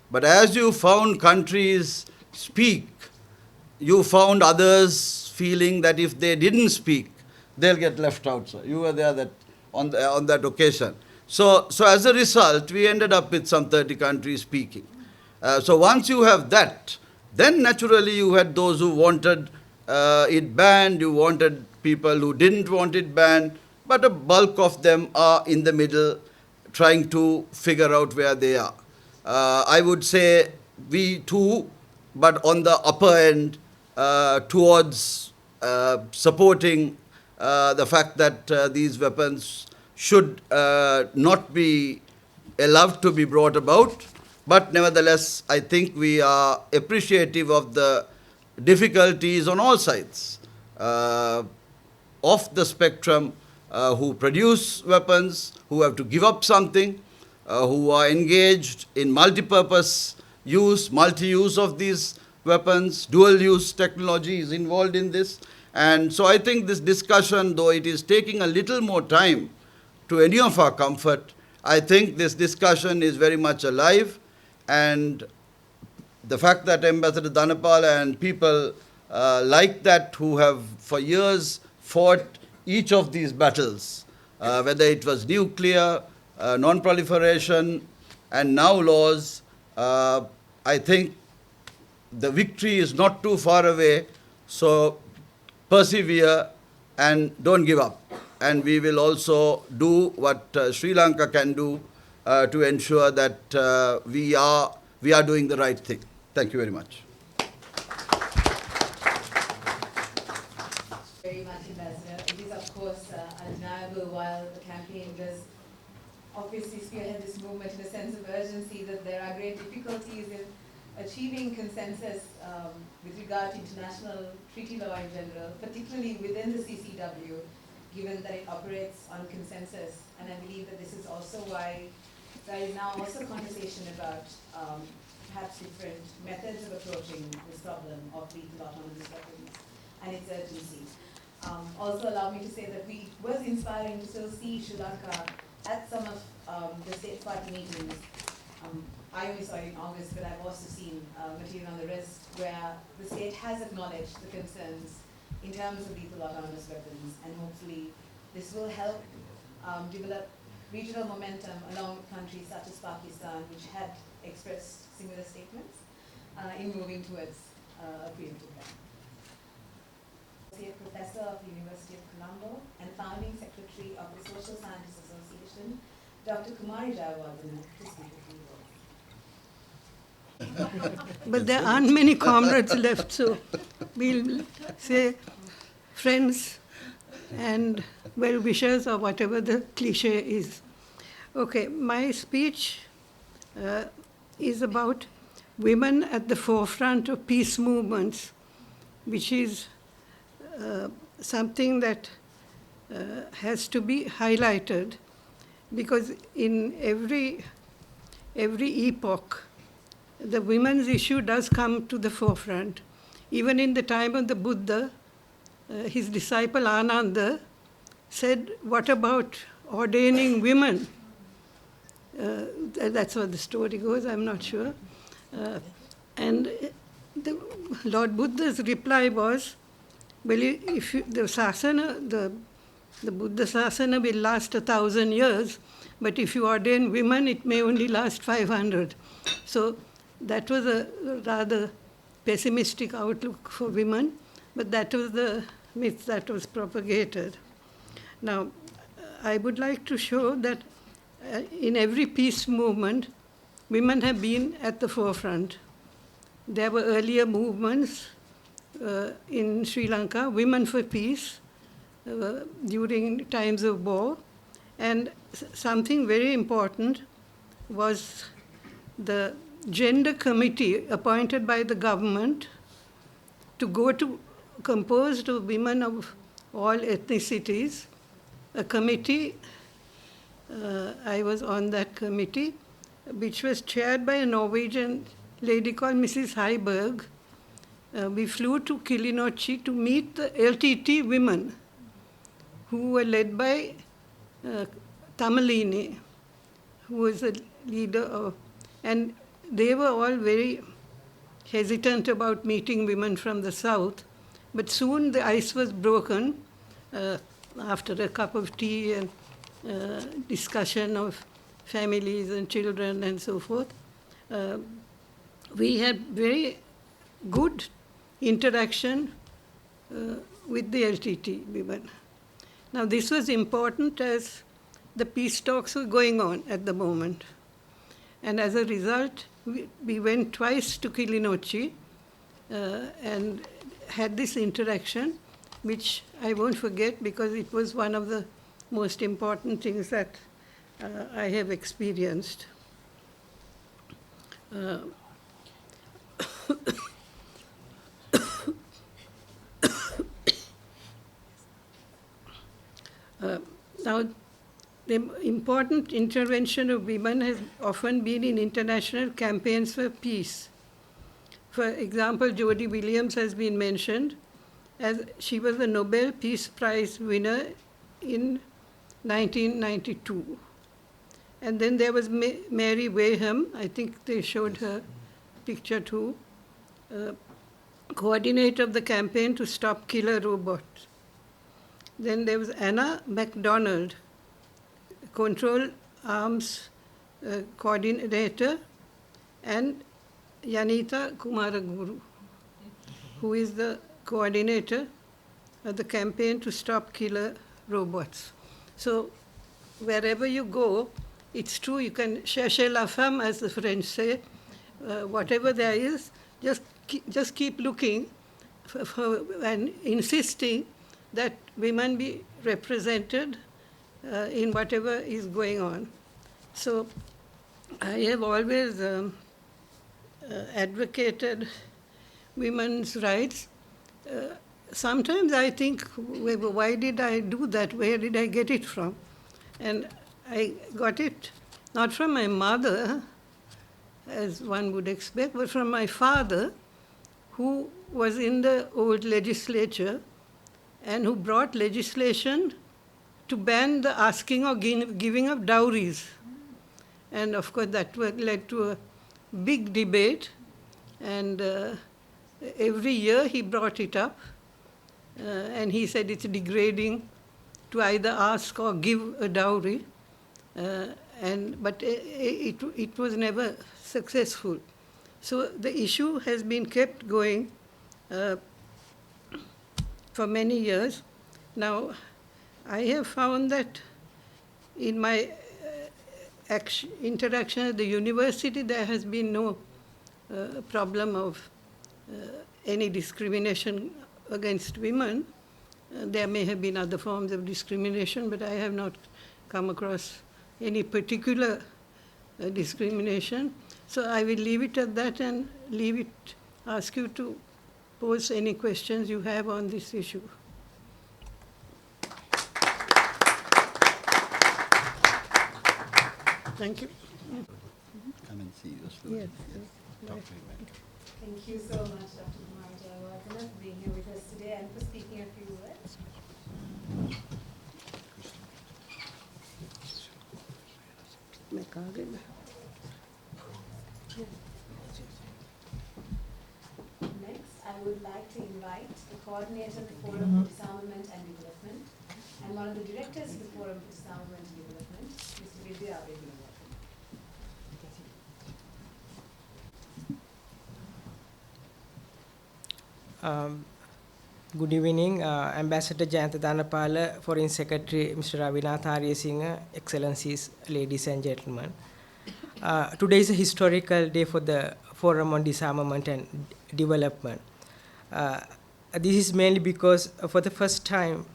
But as you found countries speak, you found others feeling that if they didn't speak, they'll get left out. So you were there on that occasion. So as a result, we ended up with some 30 countries speaking. So once you have that, then naturally you had those who wanted it banned, you wanted people who didn't want it banned, but a bulk of them are in the middle trying to figure out where they are. I would say we too, but on the upper end towards supporting the fact that these weapons should not be allowed to be brought about. But nevertheless, I think we are appreciative of the difficulties on all sides of the spectrum who produce weapons, who have to give up something, who are engaged in multi-purpose use, multi-use of these weapons, dual-use technology is involved in this. And so I think this discussion, though it is taking a little more time to any of our comfort, I think this discussion is very much alive. And the fact that Ambassador Dhanapala and people like that who have for years fought each of these battles, whether it was nuclear, non-proliferation, and now laws, I think the victory is not too far away. So persevere and don't give up. And we will also do what Sri Lanka can do to ensure that we are doing the right thing. Thank you very much. Very much, Ambassador. It is, of course, undeniable while the campaign does obviously spearhead this movement in a sense of urgency that there are great difficulties in achieving consensus with regard to international treaty law in general, particularly within the CCW, given that it operates on consensus. And I believe that this is also why there is now also conversation about perhaps different methods of approaching this problem of lethal autonomous weapons and its urgency. Also allow me to say that it was inspiring to still see Sri Lanka at some of the state party meetings. I only saw it in August, but I've also seen material on the wrist where the state has acknowledged the concerns in terms of lethal autonomous weapons, and hopefully this will help develop regional momentum along with countries such as Pakistan, which had expressed similar statements in moving towards a preemptive ban. Associate Professor of the University of Colombo and Founding Secretary of the Social Sciences Association, Dr. Kumari Jayawardena, to speak with you. But there aren't many comrades left, so we'll say friends and well-wishers or whatever the cliche is. Okay, my speech is about women at the forefront of peace movements, which is something that has to be highlighted, because in every epoch, the women's issue does come to the forefront. Even in the time of the Buddha, his disciple Ananda said, what about ordaining women? That's what the story goes, I'm not sure. And the Lord Buddha's reply was, well, if the Sasana, the Buddha Sasana will last 1,000 years, but if you ordain women, it may only last 500. So that was a rather pessimistic outlook for women, but that was the myth that was propagated. Now, I would like to show that in every peace movement, women have been at the forefront. There were earlier movements in Sri Lanka, Women for Peace, during times of war. And something very important was the gender committee appointed by the government composed of women of all ethnicities, a committee. I was on that committee, which was chaired by a Norwegian lady called Mrs. Heiberg. We flew to Kilinochchi to meet the LTT women, who were led by Tamalini, who was a leader of, and they were all very hesitant about meeting women from the south. But soon the ice was broken after a cup of tea and discussion of families and children and so forth. We had very good interaction with the LTT women. Now this was important as the peace talks were going on at the moment. And as a result, we went twice to Kilinochchi and had this interaction, which I won't forget because it was one of the most important things that I have experienced. Now, the important intervention of women has often been in international campaigns for peace. For example, Jodie Williams has been mentioned, as she was the Nobel Peace Prize winner in 1992. And then there was Mary Wayham, I think they showed her picture too, coordinator of the campaign to stop killer robots. Then there was Anna MacDonald, control arms coordinator, and Yanita Kumaraguru, who is the coordinator of the campaign to stop killer robots. So wherever you go, it's true, you can chercher la femme, as the French say. Whatever there is, just keep looking and insisting that women be represented in whatever is going on. So I have always advocated women's rights. Sometimes I think, why did I do that? Where did I get it from? And I got it not from my mother, as one would expect, but from my father, who was in the old legislature and who brought legislation to ban the asking or giving of dowries. And of course that led to a big debate, and every year he brought it up, and he said it's degrading to either ask or give a dowry, but it was never successful. So the issue has been kept going for many years. Now, I have found that in my interaction at the university, there has been no problem of any discrimination against women. There may have been other forms of discrimination, but I have not come across any particular discrimination. So I will leave it at that and ask you to pose any questions you have on this issue. Thank you. Come and see your students. Yes. Thank you so much, Dr. Kumar Jayawardena, for being here with us today and for speaking a few words. Next, I would like to invite the coordinator of the Forum for Disarmament and Development and one of the directors of the Forum for Disarmament and Development, Mr. Vidya Abedi. Good evening, Ambassador Jayantha Dhanapala, Foreign Secretary Mr. Ravinath Ariyasinghe, Excellencies, ladies and gentlemen. Today is a historical day for the Forum on Disarmament and Development. This is mainly because for the first time,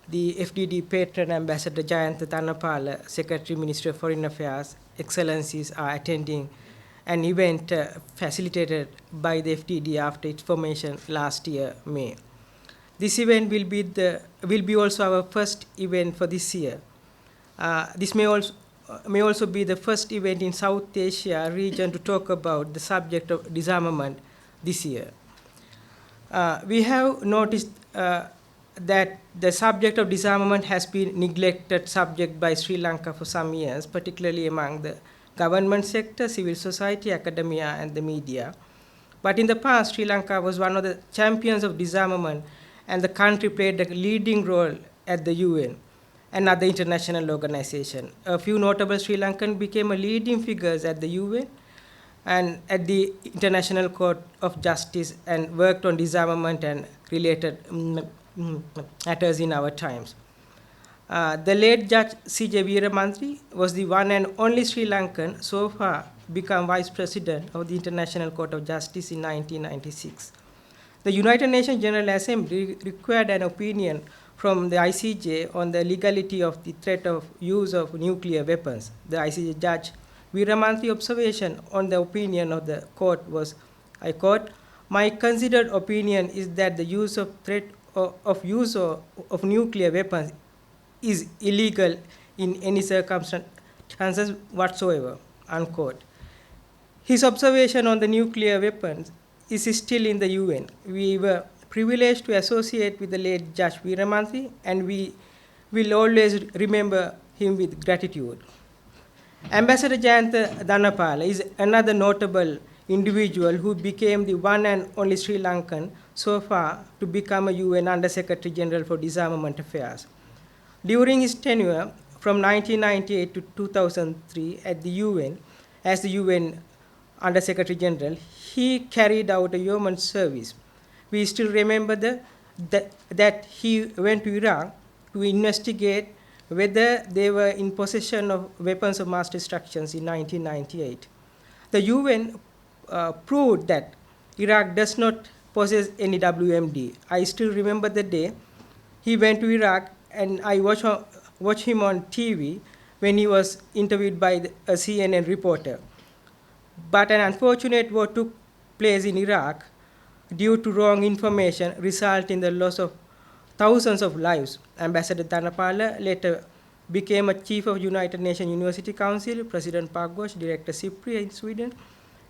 the FDD patron Ambassador Jayantha Dhanapala, Secretary Minister of Foreign Affairs, Excellencies are attending an event facilitated by the FDD after its formation last year, May. This event will be also our first event for this year. This may also be the first event in South Asia region to talk about the subject of disarmament this year. We have noticed that the subject of disarmament has been neglected subject by Sri Lanka for some years, particularly among the government sector, civil society, academia, and the media. But in the past, Sri Lanka was one of the champions of disarmament, and the country played a leading role at the UN and other international organizations. A few notable Sri Lankans became leading figures at the UN and at the International Court of Justice and worked on disarmament and related matters in our times. The late Judge C.J. Veeramantri was the one and only Sri Lankan so far become Vice President of the International Court of Justice in 1996. The United Nations General Assembly required an opinion from the ICJ on the legality of the threat of use of nuclear weapons. The ICJ Judge Veeramantri observation on the opinion of the court was, I quote, "My considered opinion is that the use of threat of nuclear weapons is illegal in any circumstances whatsoever," unquote. His observation on the nuclear weapons is still in the UN. We were privileged to associate with the late Judge Veeramantri, and we will always remember him with gratitude. Ambassador Jayantha Dhanapala is another notable individual who became the one and only Sri Lankan so far to become a UN Under-Secretary General for Disarmament Affairs. During his tenure from 1998 to 2003 at the UN as the UN Under-Secretary General, he carried out a yeoman's service. We still remember that he went to Iraq to investigate whether they were in possession of weapons of mass destruction in 1998. The UN proved that Iraq does not possess any WMD. I still remember the day he went to Iraq, and I watched him on TV when he was interviewed by a CNN reporter. But an unfortunate war took place in Iraq due to wrong information, resulting in the loss of thousands of lives. Ambassador Dhanapala later became a chief of United Nations University Council, President Pagos, Director SIPRI in Sweden,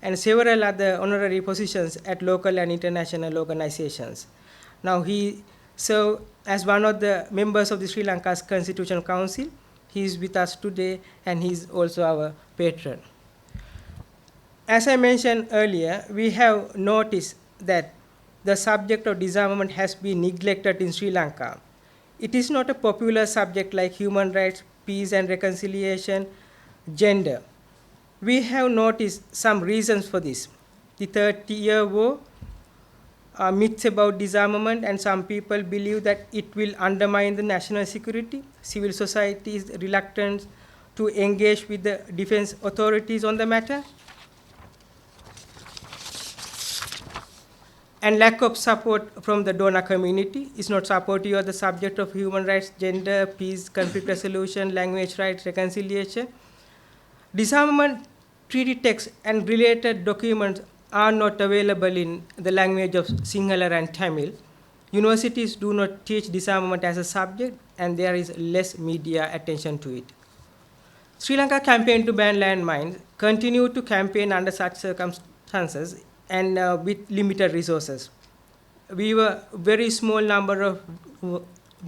and several other honorary positions at local and international organizations. Now he served as one of the members of the Sri Lanka's Constitutional Council. He is with us today, and he is also our patron. As I mentioned earlier, we have noticed that the subject of disarmament has been neglected in Sri Lanka. It is not a popular subject like human rights, peace and reconciliation, gender. We have noticed some reasons for this. The 30-year war, myths about disarmament, and some people believe that it will undermine the national security. Civil society's reluctance to engage with the defense authorities on the matter, and lack of support from the donor community is not supportive of the subject of human rights, gender, peace, conflict resolution, language rights, reconciliation. Disarmament treaty texts and related documents are not available in the language of Sinhala and Tamil. Universities do not teach disarmament as a subject, and there is less media attention to it. Sri Lanka campaign to ban landmines continued to campaign under such circumstances and with limited resources. We were a very small number of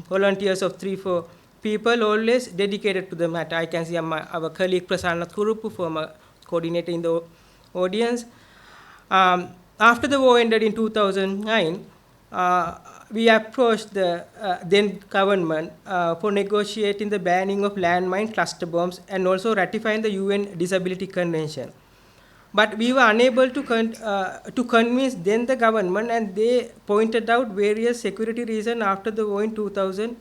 volunteers of 3-4 people, always dedicated to the matter. I can see our colleague Prasanna Kurupu, former coordinator in the audience. After the war ended in 2009, we approached the then government for negotiating the banning of landmine cluster bombs and also ratifying the UN Disability Convention. But we were unable to convince then the government, and they pointed out various security reasons after the war in 2000.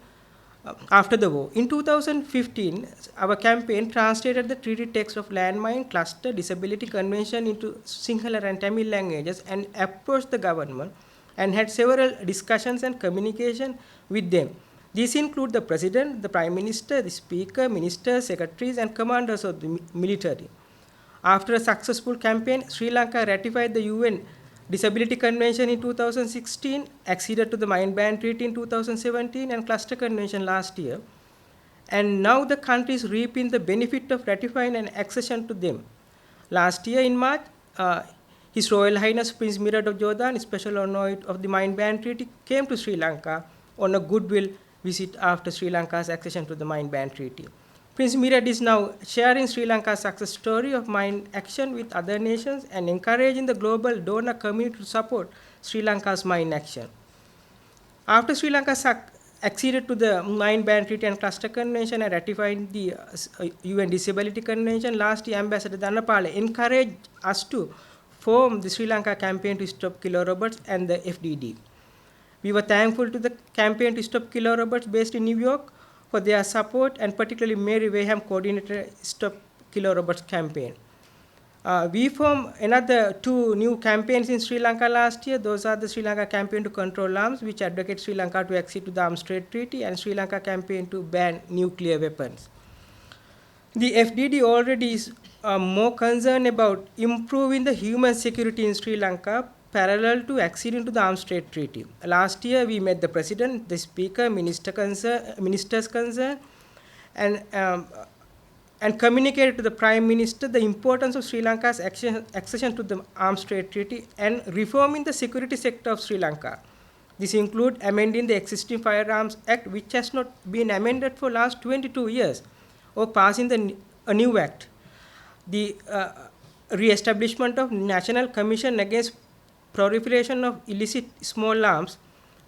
After the war. In 2015, our campaign translated the treaty text of Landmine Cluster Disability Convention into Sinhala and Tamil languages and approached the government and had several discussions and communication with them. These include the President, the Prime Minister, the Speaker, Ministers, Secretaries, and Commanders of the military. After a successful campaign, Sri Lanka ratified the UN Disability Convention in 2016, acceded to the Mine Ban Treaty in 2017, and Cluster Convention last year. And now the country is reaping the benefit of ratifying an accession to them. Last year in March, His Royal Highness Prince Mirad of Jordan, Special Envoy of the Mine Ban Treaty, came to Sri Lanka on a goodwill visit after Sri Lanka's accession to the Mine Ban Treaty. Prince Mirad is now sharing Sri Lanka's success story of mine action with other nations and encouraging the global donor community to support Sri Lanka's mine action. After Sri Lanka acceded to the Mine Ban Treaty and Cluster Convention and ratified the UN Disability Convention, last year Ambassador Dhanapala encouraged us to form the Sri Lanka Campaign to Stop Killer Robots and the FDD. We were thankful to the Campaign to Stop Killer Robots based in New York for their support, and particularly Mary Wayham coordinated Stop Killer Robots campaign. We formed another 2 new campaigns in Sri Lanka last year. Those are the Sri Lanka Campaign to Control Arms, which advocates Sri Lanka to accede to the Arms Trade Treaty, and Sri Lanka Campaign to ban nuclear weapons. The FDD already is more concerned about improving the human security in Sri Lanka parallel to acceding to the Arms Trade Treaty. Last year, we met the President, the Speaker, ministers concerned, and communicated to the Prime Minister the importance of Sri Lanka's accession to the Arms Trade Treaty and reforming the security sector of Sri Lanka. This includes amending the existing Firearms Act, which has not been amended for the last 22 years, or passing a new act. The re-establishment of National Commission Against Proliferation of Illicit Small Arms,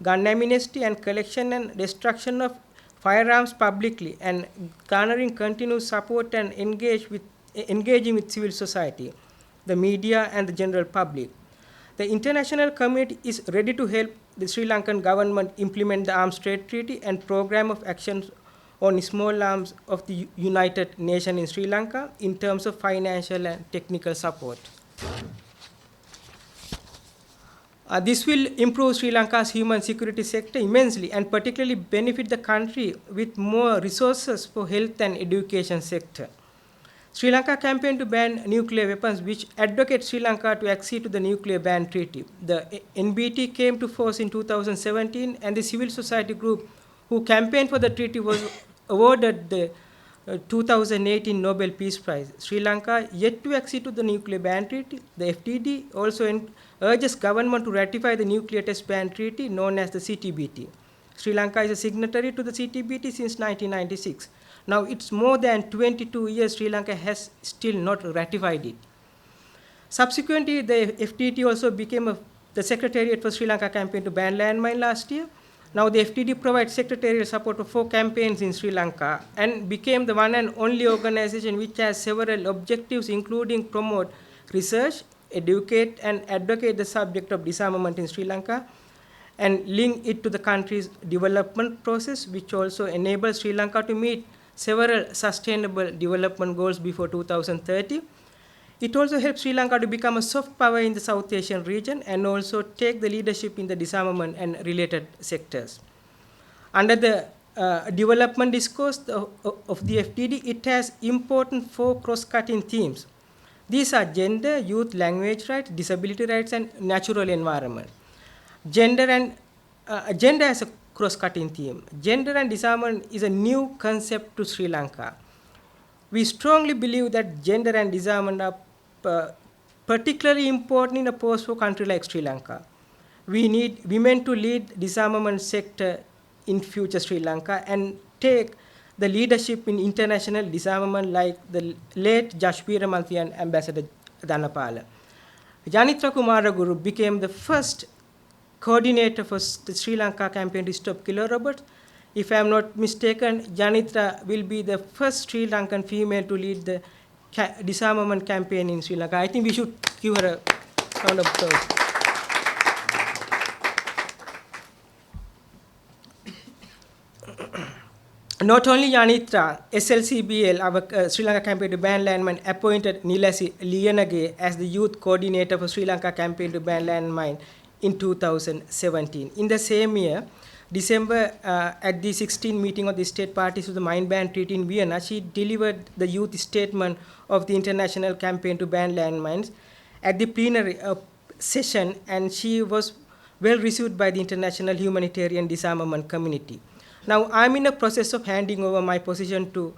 gun amnesty, and collection and destruction of firearms publicly, and garnering continuous support and engaging with civil society, the media, and the general public. The international community is ready to help the Sri Lankan government implement the Arms Trade Treaty and program of actions on small arms of the United Nations in Sri Lanka in terms of financial and technical support. This will improve Sri Lanka's human security sector immensely and particularly benefit the country with more resources for health and education sector. Sri Lanka Campaign to Ban Nuclear Weapons, which advocates Sri Lanka to accede to the Nuclear Ban Treaty. The NBT came to force in 2017, and the civil society group who campaigned for the treaty was awarded the 2018 Nobel Peace Prize. Sri Lanka yet to accede to the Nuclear Ban Treaty. The FDD also urges government to ratify the Nuclear Test Ban Treaty known as the CTBT. Sri Lanka is a signatory to the CTBT since 1996. Now it's more than 22 years Sri Lanka has still not ratified it. Subsequently, the FDT also became the Secretariat for Sri Lanka Campaign to Ban Landmine last year. Now the FDD provides secretarial support for 4 campaigns in Sri Lanka and became the one and only organization which has several objectives, including promote research, educate and advocate the subject of disarmament in Sri Lanka, and link it to the country's development process, which also enables Sri Lanka to meet several sustainable development goals before 2030. It also helps Sri Lanka to become a soft power in the South Asian region and also take the leadership in the disarmament and related sectors. Under the development discourse of the FDD, it has important 4 cross-cutting themes. These are gender, youth, language rights, disability rights, and natural environment. Gender as a cross-cutting theme. Gender and disarmament is a new concept to Sri Lanka. We strongly believe that gender and disarmament are particularly important in a post-war country like Sri Lanka. We need women to lead disarmament sector in future Sri Lanka and take the leadership in international disarmament like the late Judge Weeramanthi and Ambassador Dhanapala. Janitra Kumaraguru became the first coordinator for the Sri Lanka Campaign to Stop Killer Robots. If I am not mistaken, Janitra will be the first Sri Lankan female to lead the disarmament campaign in Sri Lanka. I think we should give her a round of applause. Not only Janitra, SLCBL, our Sri Lanka Campaign to Ban Landmine, appointed Nilasi Liyanage as the youth coordinator for Sri Lanka Campaign to Ban Landmine in 2017. In the same year, December, at the 16th meeting of the state parties to the Mine Ban Treaty in Vienna, she delivered the youth statement of the International Campaign to Ban Landmines. At the plenary, session, and she was well received by the international humanitarian disarmament community. Now, I'm in the process of handing over my position to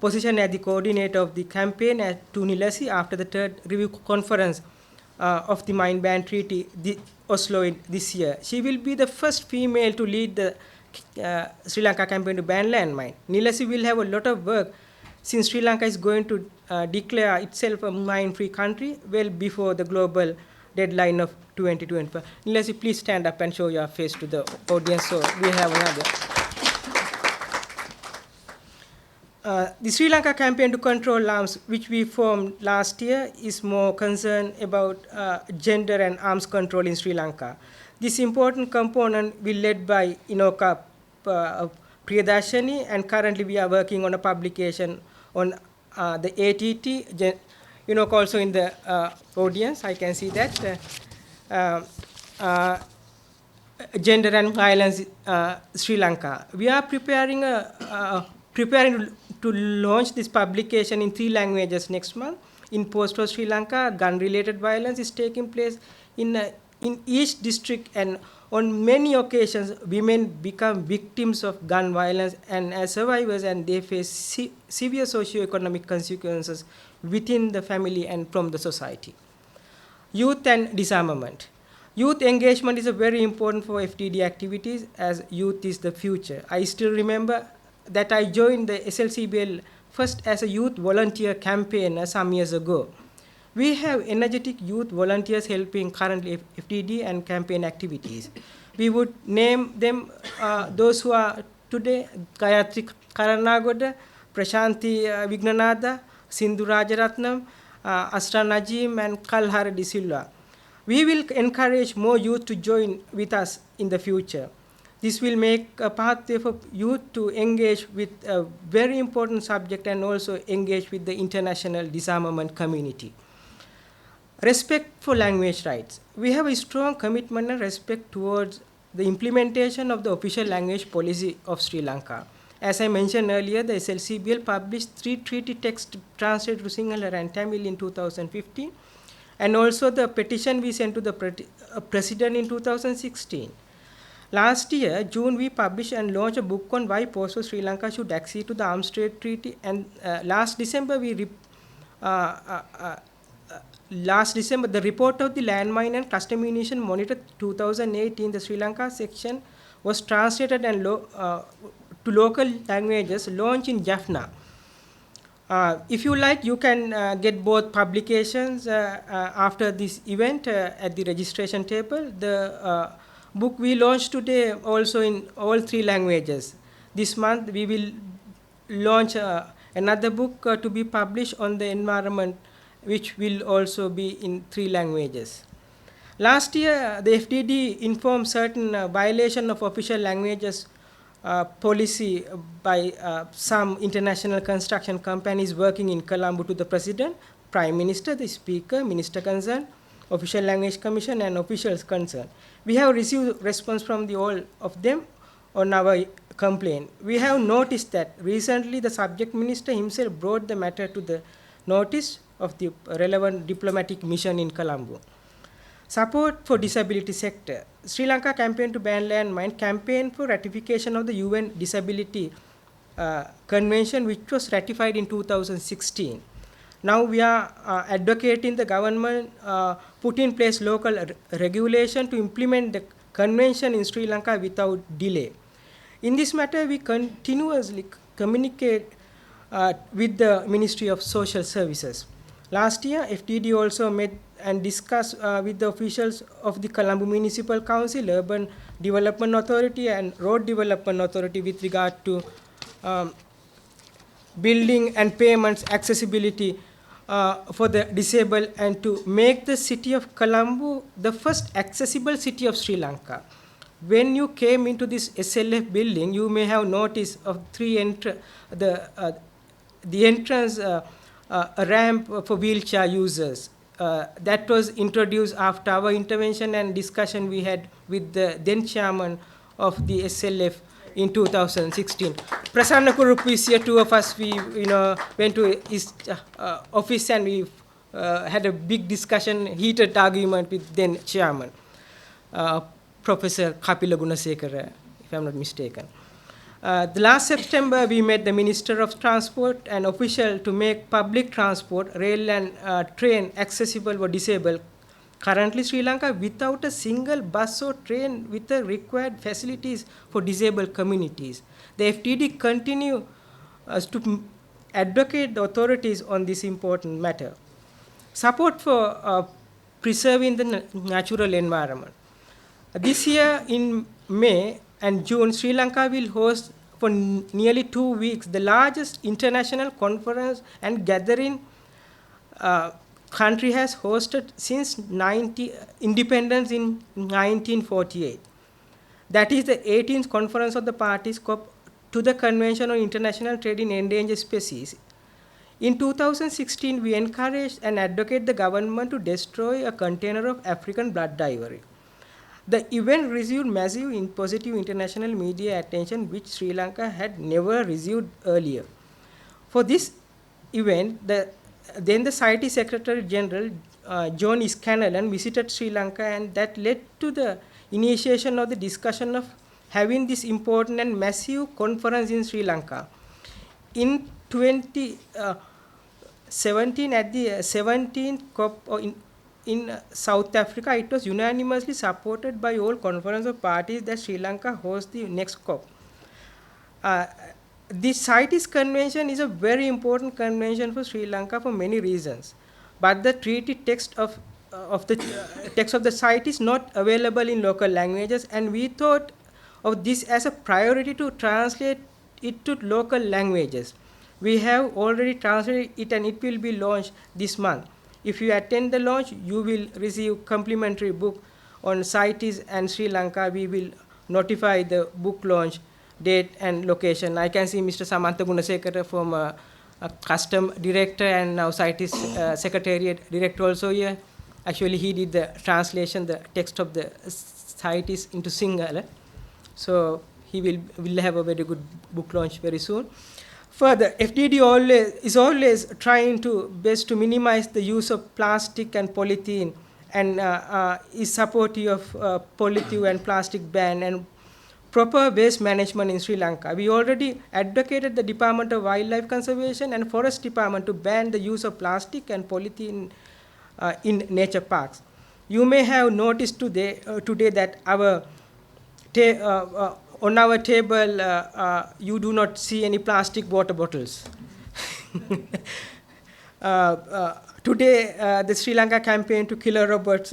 position as the coordinator of the campaign to Nilasi after the third review conference of the Mine Ban Treaty, Oslo this year. She will be the first female to lead the Sri Lanka campaign to ban landmine. Nilasi will have a lot of work since Sri Lanka is going to declare itself a mine-free country well before the global deadline of 2025. Nilasi, please stand up and show your face to the audience so we have another. The Sri Lanka Campaign to Control Arms, which we formed last year, is more concerned about gender and arms control in Sri Lanka. This important component will be led by Inoka Priyadashani, and currently we are working on a publication on the ATT. Inoka also in the audience, I can see that. Gender and Violence Sri Lanka. We are preparing to launch this publication in 3 languages next month. In post-war Sri Lanka, gun-related violence is taking place in each district, and on many occasions, women become victims of gun violence and as survivors, and they face severe socio-economic consequences within the family and from the society. Youth and disarmament. Youth engagement is very important for FTD activities, as youth is the future. I still remember that I joined the SLCBL first as a youth volunteer campaigner some years ago. We have energetic youth volunteers helping currently FTD and campaign activities. We would name them those who are today: Gayatri Karanagoda, Prashanti Vignanatha, Sindhu Rajaratnam, Astra Najim, and Kalhara De Silva. We will encourage more youth to join with us in the future. This will make a pathway for youth to engage with a very important subject and also engage with the international disarmament community. Respect for language rights. We have a strong commitment and respect towards the implementation of the official language policy of Sri Lanka. As I mentioned earlier, the SLCBL published 3 treaty texts translated to Sinhala and Tamil in 2015, and also the petition we sent to the President in 2016. Last year, June, we published and launched a book on why post-war Sri Lanka should accede to the Arms Trade Treaty, and last December, the report of the Landmine and Cluster Munition Monitor 2018, the Sri Lanka section, was translated and to local languages, launched in Jaffna. If you like, you can get both publications after this event at the registration table. The book we launched today also in all 3 languages. This month we will launch another book to be published on the environment, which will also be in 3 languages. Last year, the FDD informed certain violation of official languages policy by some international construction companies working in Colombo to the President, Prime Minister, the Speaker, Minister concerned, Official Language Commission, and officials concerned. We have received response from all of them on our complaint. We have noticed that recently the subject minister himself brought the matter to the notice of the relevant diplomatic mission in Colombo. Support for disability sector. Sri Lanka Campaign to Ban Landmine campaign for ratification of the UN Disability Convention, which was ratified in 2016. Now we are advocating the government put in place local regulation to implement the convention in Sri Lanka without delay. In this matter, we continuously communicate with the Ministry of Social Services. Last year, FDD also met and discussed with the officials of the Colombo Municipal Council, Urban Development Authority, and Road Development Authority with regard to building and payments accessibility for the disabled, and to make the city of Colombo the first accessible city of Sri Lanka. When you came into this SLF building, you may have noticed of 3 the entrance a ramp for wheelchair users. That was introduced after our intervention and discussion we had with the then chairman of the SLF in 2016. Prasanna Kurupu is here, 2 of us, we went to his office and we had a big discussion, heated argument with then chairman, Professor Kapila Gunasekara, if I'm not mistaken. The last September, we met the Minister of Transport and official to make public transport, rail and train accessible for disabled. Currently, Sri Lanka without a single bus or train with the required facilities for disabled communities. The FTD continue to advocate the authorities on this important matter. Support for preserving the natural environment. This year in May and June, Sri Lanka will host for nearly 2 weeks the largest international conference and gathering country has hosted since independence in 1948. That is the 18th Conference of the Parties COP to the Convention on International Trade in Endangered Species. In 2016, we encouraged and advocated the government to destroy a container of African blood ivory. The event received massive positive international media attention, which Sri Lanka had never received earlier. For this event, then the Society Secretary General, John Scanlon, visited Sri Lanka, and that led to the initiation of the discussion of having this important and massive conference in Sri Lanka. In 2017, at the 17th COP in South Africa, it was unanimously supported by all conference of parties that Sri Lanka host the next COP. This CITES convention is a very important convention for Sri Lanka for many reasons, but the treaty text of the CITES is not available in local languages, and we thought of this as a priority to translate it to local languages. We have already translated it, and it will be launched this month. If you attend the launch, you will receive complimentary book on CITES and Sri Lanka. We will notify the book launch date and location. I can see Mr. Samantha Gunasekara, former custom director and now CITES secretariat director also here. Actually, he did the translation, the text of the CITES into Sinhala. So he will have a very good book launch very soon. Further, FDD is always trying to best to minimize the use of plastic and polythene, and is supportive of polythene and plastic ban and proper waste management in Sri Lanka. We already advocated the Department of Wildlife Conservation and Forest Department to ban the use of plastic and polythene in nature parks. You may have noticed today that on our table, you do not see any plastic water bottles. Today, the Sri Lanka campaign to kill robots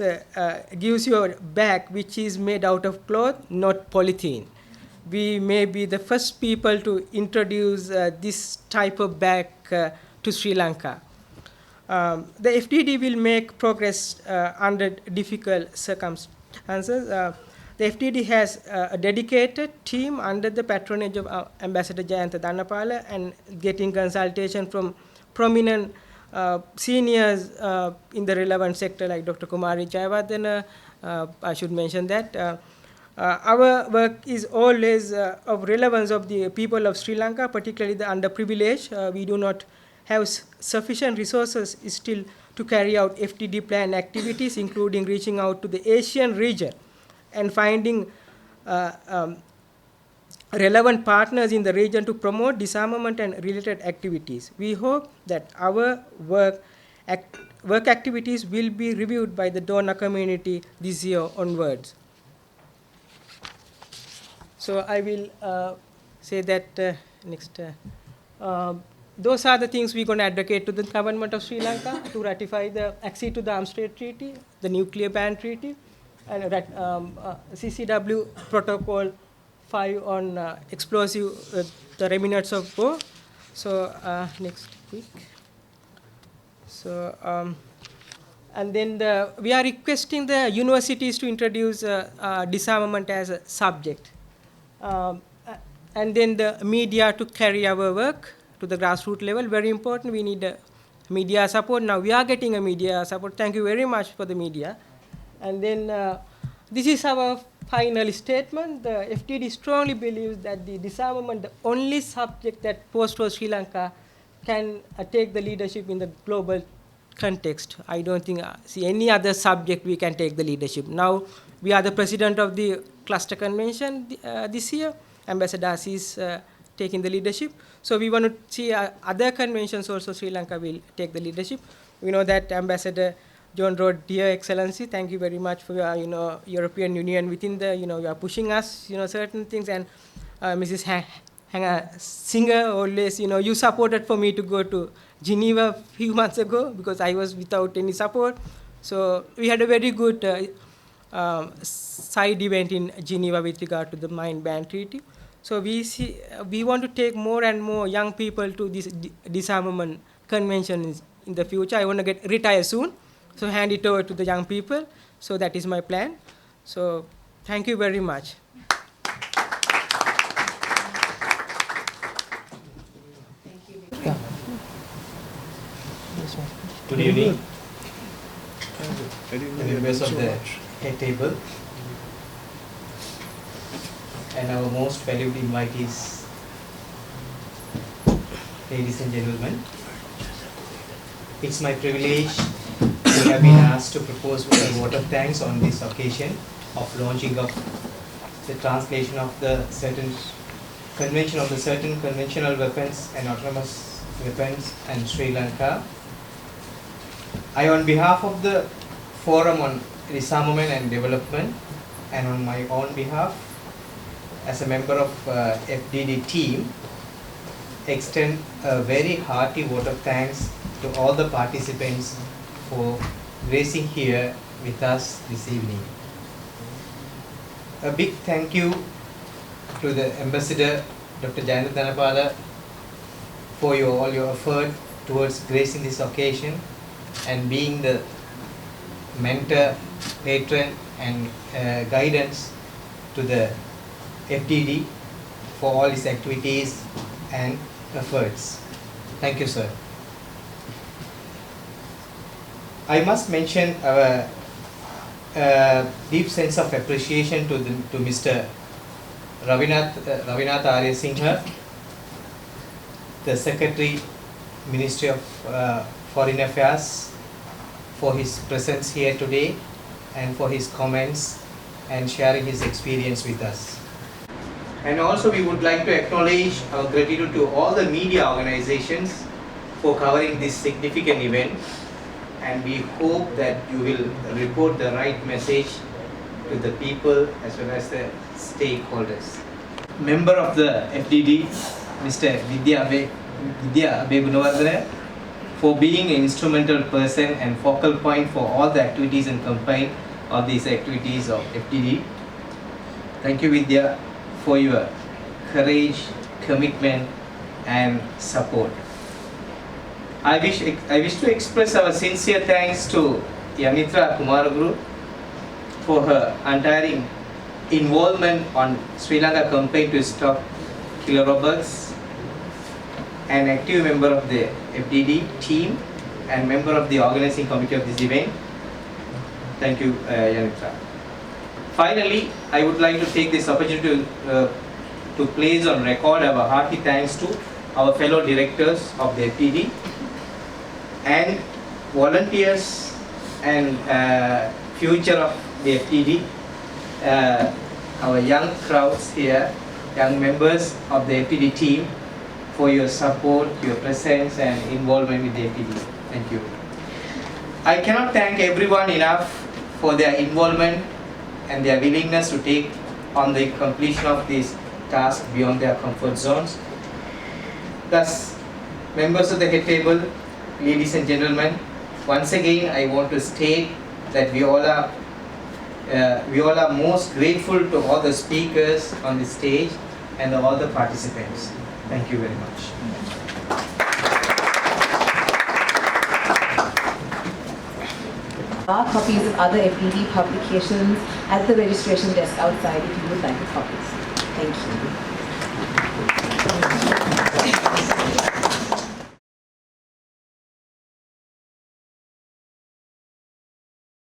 gives you a bag which is made out of cloth, not polythene. We may be the first people to introduce this type of bag to Sri Lanka. The FDD will make progress under difficult circumstances. The FDD has a dedicated team under the patronage of Ambassador Jayantha Dhanapala and getting consultation from prominent seniors in the relevant sector like Dr. Kumari Jayawardena. I should mention that. Our work is always of relevance of the people of Sri Lanka, particularly the underprivileged. We do not have sufficient resources still to carry out FDD plan activities, including reaching out to the Asian region and finding relevant partners in the region to promote disarmament and related activities. We hope that our work activities will be reviewed by the donor community this year onwards. So I will say that next. Those are the things we're going to advocate to the government of Sri Lanka to ratify the accede to the Arms Trade Treaty, the Nuclear Ban Treaty, and CCW Protocol 5 on explosive, the remnants of war. So next week. So and then we are requesting the universities to introduce disarmament as a subject, and then the media to carry our work to the grassroots level. Very important. We need media support. Now we are getting a media support. Thank you very much for the media. And then this is our final statement. The FDD strongly believes that the disarmament, the only subject that post-war Sri Lanka can take the leadership in the global context, I don't think see any other subject we can take the leadership. Now we are the president of the cluster convention this year. Ambassador is taking the leadership. So we want to see other conventions also Sri Lanka will take the leadership. We know that Ambassador John wrote, "Dear Excellency, thank you very much for your European Union within the you are pushing us certain things." And Mrs. Hanga Singer always you supported for me to go to Geneva a few months ago because I was without any support. So we had a very good side event in Geneva with regard to the mine ban treaty. So we want to take more and more young people to this disarmament convention in the future. I want to retire soon, so hand it over to the young people. So that is my plan. So thank you very much. Yeah. Good evening, members of the head table and our most valued invitees, ladies and gentlemen. It's my privilege to have been asked to propose a vote of thanks on this occasion of launching of the translation of the certain convention of the certain conventional weapons and autonomous weapons and Sri Lanka. I, on behalf of the Forum on Disarmament and Development, and on my own behalf, as a member of FDD team, extend a very hearty vote of thanks to all the participants for gracing here with us this evening. A big thank you to the Ambassador Dr. Jayantha Dhanapala for all your effort towards gracing this occasion and being the mentor, patron and guidance to the FDD for all its activities and efforts. Thank you, sir. I must mention our deep sense of appreciation to Mr. Ravinath Arya Singha, the Secretary, Ministry of Foreign Affairs, for his presence here today and for his comments and sharing his experience with us. And also we would like to acknowledge our gratitude to all the media organizations for covering this significant event, and we hope that you will report the right message to the people as well as the stakeholders. Member of the FDD, Mr. Vidya Abe Gunawardena, for being an instrumental person and focal point for all the activities and campaign of these activities of FDD. Thank you, Vidya, for your courage, commitment and support. I wish to express our sincere thanks to Yamitra Kumaraguru for her untiring involvement on Sri Lanka campaign to stop killer robots, an active member of the FDD team and member of the organizing committee of this event. Thank you, Yamitra. Finally, I would like to take this opportunity to place on record our hearty thanks to our fellow directors of the FDD and volunteers and future of the FDD, our young crowds here, young members of the FDD team, for your support, your presence and involvement with the FDD. Thank you. I cannot thank everyone enough for their involvement and their willingness to take on the completion of this task beyond their comfort zones. Thus, members of the head table, ladies and gentlemen, once again I want to state that we all are most grateful to all the speakers on the stage and all the participants. Thank you very much. There are copies of other FDD publications at the registration desk outside if you would like a copy. Thank you.